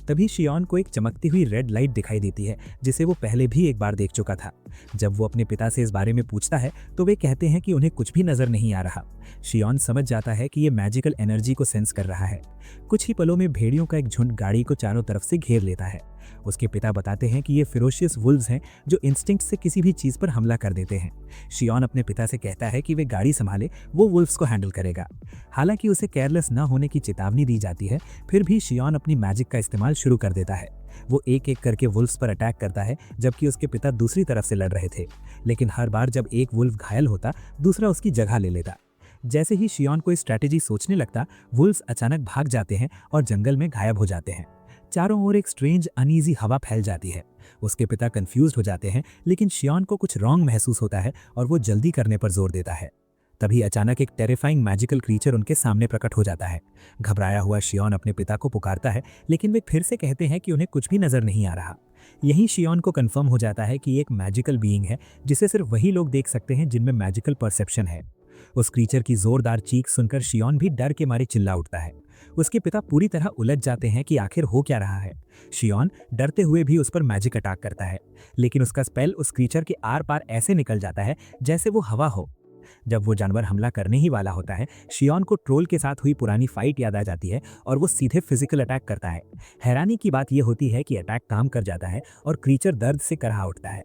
S1: तभी शियोन को एक चमकती हुई रेड लाइट दिखाई देती है, जिसे वो पहले भी एक बार देख चुका था। जब वो अपने पिता से इस बारे में पूछता है तो वे कहते हैं कि उन्हें कुछ भी नजर नहीं आ रहा। शियोन समझ जाता है कि ये मैजिकल एनर्जी को सेंस कर रहा है। कुछ ही पलों में भेड़ियों का एक झुंड गाड़ी को चारों तरफ से घेर लेता है। उसके पिता बताते हैं कि ये फेरोशियस वुल्व्स हैं जो इंस्टिंक्ट से किसी भी चीज पर हमला कर देते हैं। शियोन अपने पिता से कहता है कि वे गाड़ी संभाले, वो वुल्व्स को हैंडल करेगा। हालांकि उसे केयरलेस न होने की चेतावनी दी जाती है, फिर भी शियोन अपनी मैजिक का इस्तेमाल शुरू कर देता है। वो एक एक करके वुल्व्स पर अटैक करता है, जबकि उसके पिता दूसरी तरफ से लड़ रहे थे। लेकिन हर बार जब एक वुल्व घायल होता, दूसरा उसकी जगह ले लेता। जैसे ही शियोन कोई स्ट्रैटेजी सोचने लगता, वुल्व्स अचानक भाग जाते हैं और जंगल में गायब हो जाते हैं। चारों ओर एक स्ट्रेंज अनईजी हवा फैल जाती है। उसके पिता कंफ्यूज्ड हो जाते हैं, लेकिन शियोन को कुछ रॉन्ग महसूस होता है और वो जल्दी करने पर जोर देता है। तभी अचानक एक टेरिफाइंग मैजिकल क्रीचर उनके सामने प्रकट हो जाता है। घबराया हुआ शियोन अपने पिता को पुकारता है, लेकिन वे फिर से कहते हैं कि उन्हें कुछ भी नजर नहीं आ रहा। यही शियोन को कंफर्म हो जाता है कि एक मैजिकल बीइंग है जिसे सिर्फ वही लोग देख सकते हैं जिनमें मैजिकल परसेप्शन है। उस क्रीचर की जोरदार चीख सुनकर शियोन भी डर के मारे चिल्ला उठता है। उसके पिता पूरी तरह उलझ जाते हैं कि आखिर हो क्या रहा है। शियोन डरते हुए भी उस पर मैजिक अटैक करता है, लेकिन उसका स्पेल उस क्रीचर के आर पार ऐसे निकल जाता है जैसे वो हवा हो। जब वो जानवर हमला करने ही वाला होता है, शियोन को ट्रोल के साथ हुई पुरानी फाइट याद आ जाती है और वो सीधे फिजिकल अटैक करता है। हैरानी की बात यह होती है कि अटैक काम कर जाता है और क्रीचर दर्द से करहा उठता है।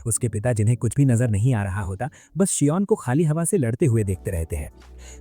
S1: उसके पिता, जिन्हें कुछ भी नजर नहीं आ रहा होता, बस शियोन को खाली हवा से लड़ते हुए देखते रहते हैं।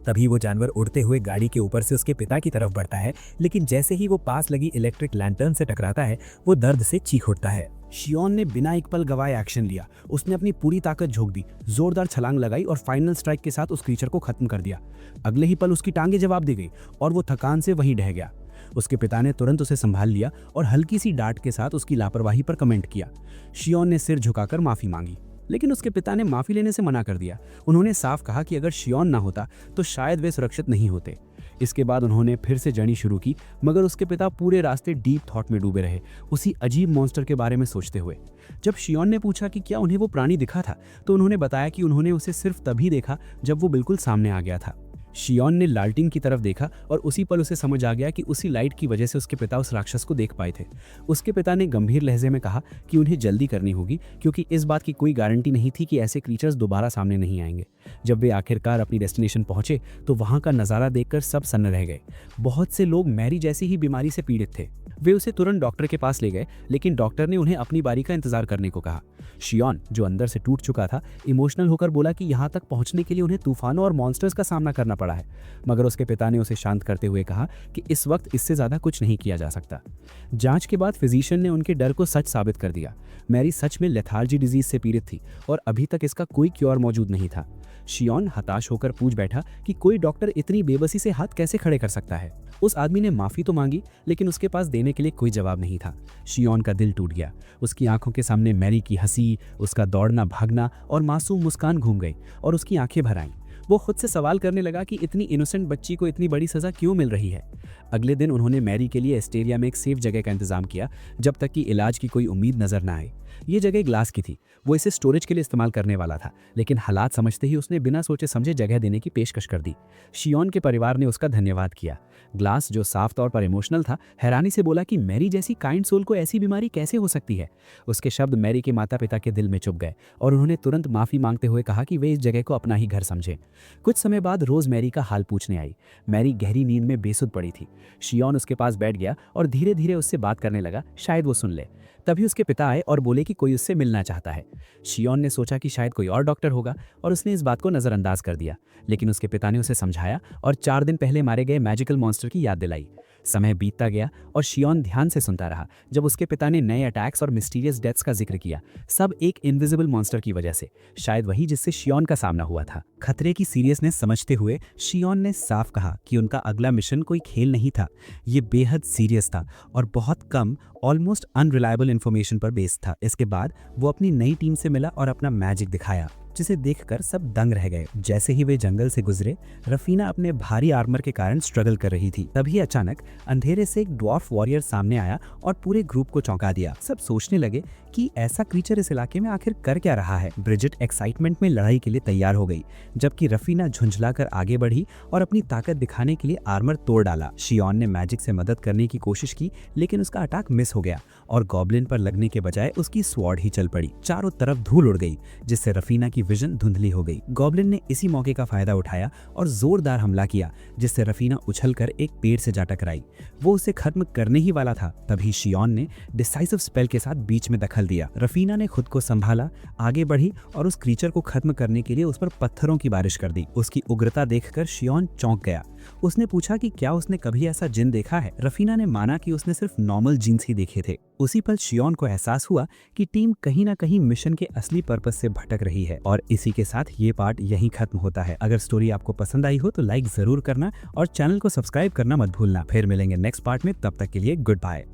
S1: तभी वो जानवर उड़ते हुए गाड़ी के ऊपर से उसके पिता की तरफ बढ़ता है, लेकिन जैसे ही वो पास लगी इलेक्ट्रिक लैंटर्न से टकराता है, वो दर्द से चीख उठता है।
S2: शियोन ने बिना एक पल गवाए एक्शन लिया। उसने अपनी पूरी ताकत झोंक दी, जोरदार छलांग लगाई और फाइनल स्ट्राइक के साथ उस क्रीचर को खत्म कर दिया। अगले ही पल उसकी टांगें जवाब दे गई और वो थकान से वहीं ढह गया। उसके पिता ने तुरंत उसे संभाल लिया और हल्की सी डांट के साथ उसकी लापरवाही पर कमेंट किया। शियोन ने सिर झुकाकर माफी मांगी, लेकिन उसके पिता ने माफी लेने से मना कर दिया। उन्होंने साफ कहा कि अगर शियोन ना होता तो शायद वे सुरक्षित नहीं होते। इसके बाद उन्होंने फिर से जर्नी शुरू की, मगर उसके पिता पूरे रास्ते डीप थॉट में डूबे रहे, उसी अजीब मॉन्स्टर के बारे में सोचते हुए। जब शियोन ने पूछा कि क्या उन्हें वो प्राणी दिखा था, तो उन्होंने बताया कि उन्होंने उसे सिर्फ तभी देखा जब वो बिल्कुल सामने आ गया था। शियोन ने लालटेन की तरफ देखा और उसी पल उसे समझ आ गया कि उसी लाइट की वजह से उसके पिता उस राक्षस को देख पाए थे। उसके पिता ने गंभीर लहजे में कहा कि उन्हें जल्दी करनी होगी, क्योंकि इस बात की कोई गारंटी नहीं थी कि ऐसे क्रीचर्स दोबारा सामने नहीं आएंगे। जब वे आखिरकार अपनी डेस्टिनेशन पहुंचे तो वहां का नज़ारा देखकर सब सन्न रह गए। बहुत से लोग मैरी जैसी ही बीमारी से पीड़ित थे। वे उसे तुरंत डॉक्टर के पास ले गए, लेकिन डॉक्टर ने उन्हें अपनी बारी का इंतजार करने को कहा। शियोन, जो अंदर से टूट चुका था, इमोशनल होकर बोला कि यहाँ तक पहुँचने के लिए उन्हें तूफानों और मॉन्स्टर्स का सामना करना पड़ा है। मगर उसके पिता ने उसे शांत करते हुए कहा कि इस वक्त इससे ज़्यादा कुछ नहीं किया जा सकता। जांच के बाद फिजिशियन ने उनके डर को सच साबित कर दिया। मैरी सच में लेथार्जी डिजीज से पीड़ित थी और अभी तक इसका कोई क्योर मौजूद नहीं था। शियोन हताश होकर पूछ बैठा कि कोई डॉक्टर इतनी बेबसी से हाथ कैसे खड़े कर सकता है। उस आदमी ने माफ़ी तो मांगी, लेकिन उसके पास देने के लिए कोई जवाब नहीं था। शियोन का दिल टूट गया। उसकी आंखों के सामने मैरी की हंसी, उसका दौड़ना भागना और मासूम मुस्कान घूम गई और उसकी आंखें भर आईं। वो खुद से सवाल करने लगा कि इतनी इनोसेंट बच्ची को इतनी बड़ी सज़ा क्यों मिल रही है। अगले दिन उन्होंने मैरी के लिए एस्टेरिया में एक सेफ जगह का इंतजाम किया, जब तक कि इलाज की कोई उम्मीद नजर न आए। ये जगह ग्लास की थी। वो इसे स्टोरेज के लिए इस्तेमाल करने वाला था, लेकिन हालात समझते ही उसने बिना सोचे समझे जगह देने की पेशकश कर दी। शियोन के परिवार ने उसका धन्यवाद किया। ग्लास, जो साफ तौर पर इमोशनल था, हैरानी से बोला कि मैरी जैसी काइंड सोल को ऐसी बीमारी कैसे हो सकती है। उसके शब्द मैरी के माता पिता के दिल में चुभ गए और उन्होंने तुरंत माफ़ी मांगते हुए कहा कि वे इस जगह को अपना ही घर समझें। कुछ समय बाद रोज़ मैरी का हाल पूछने आई। मैरी गहरी नींद में बेसुध पड़ी थी। शियोन उसके पास बैठ गया और धीरे धीरे उससे बात करने लगा, शायद वो सुन ले। तभी उसके पिता आए और बोले कि कोई उससे मिलना चाहता है। शियोन ने सोचा कि शायद कोई और डॉक्टर होगा और उसने इस बात को नज़रअंदाज कर दिया, लेकिन उसके पिता ने उसे समझाया और 4 दिन पहले मारे गए मैजिकल मॉन्स्टर की याद दिलाई। समय बीतता गया और शियोन ध्यान से सुनता रहा जब उसके पिता ने नए अटैक्स और मिस्टीरियस डेथ्स का जिक्र किया, सब एक इनविजिबल मॉन्स्टर की वजह से, शायद वही जिससे शियोन का सामना हुआ था। खतरे की सीरियसनेस समझते हुए शियोन ने साफ कहा कि उनका अगला मिशन कोई खेल नहीं था, ये बेहद सीरियस था और बहुत कम, ऑलमोस्ट अनरिलायबल इन्फॉर्मेशन पर बेस्ड था। इसके बाद वो अपनी नई टीम से मिला और अपना मैजिक दिखाया, जिसे देखकर सब दंग रह गए। जैसे ही वे जंगल से गुजरे, रफीना अपने भारी आर्मर के कारण स्ट्रगल कर रही थी। तभी अचानक अंधेरे से एक ड्वार्फ वॉरियर सामने आया और पूरे ग्रुप को चौंका दिया। सब सोचने लगे कि ऐसा क्रीचर इस इलाके में आखिर कर क्या रहा है। ब्रिजिट एक्साइटमेंट में लड़ाई के लिए तैयार हो गई, जबकि रफीना झुंझलाकर आगे बढ़ी और अपनी ताकत दिखाने के लिए आर्मर तोड़ डाला। शियोन ने मैजिक से मदद करने की कोशिश की, लेकिन उसका अटैक मिस हो गया और गॉब्लिन पर लगने के बजाय उसकी स्वॉर्ड ही चल पड़ी। चारों तरफ धूल उड़ गई, जिससे रफीना की विजन धुंधली हो गई। गॉब्लिन ने इसी मौके का फायदा उठाया और जोरदार हमला किया, जिससे रफीना उछलकर एक पेड़ से जा टकराई। वो उसे खत्म करने ही वाला था, तभी शियोन ने डिसाइसिव स्पेल के साथ बीच में दखल दिया। रफीना ने खुद को संभाला, आगे बढ़ी और उस क्रीचर को खत्म करने के लिए उस पर पत्थरों की बारिश कर दी। उसकी उग्रता देखकर शियोन चौंक गया। उसने पूछा कि क्या उसने कभी ऐसा जिन देखा है। रफीना ने माना कि उसने सिर्फ नॉर्मल जिन्स ही देखे थे। उसी पल शियोन को एहसास हुआ कि टीम कहीं ना कहीं मिशन के असली पर्पस से भटक रही है। और इसी के साथ ये पार्ट यहीं खत्म होता है। अगर स्टोरी आपको पसंद आई हो तो लाइक जरूर करना और चैनल को सब्सक्राइब करना मत भूलना। फिर मिलेंगे नेक्स्ट पार्ट में, तब तक के लिए गुड बाय।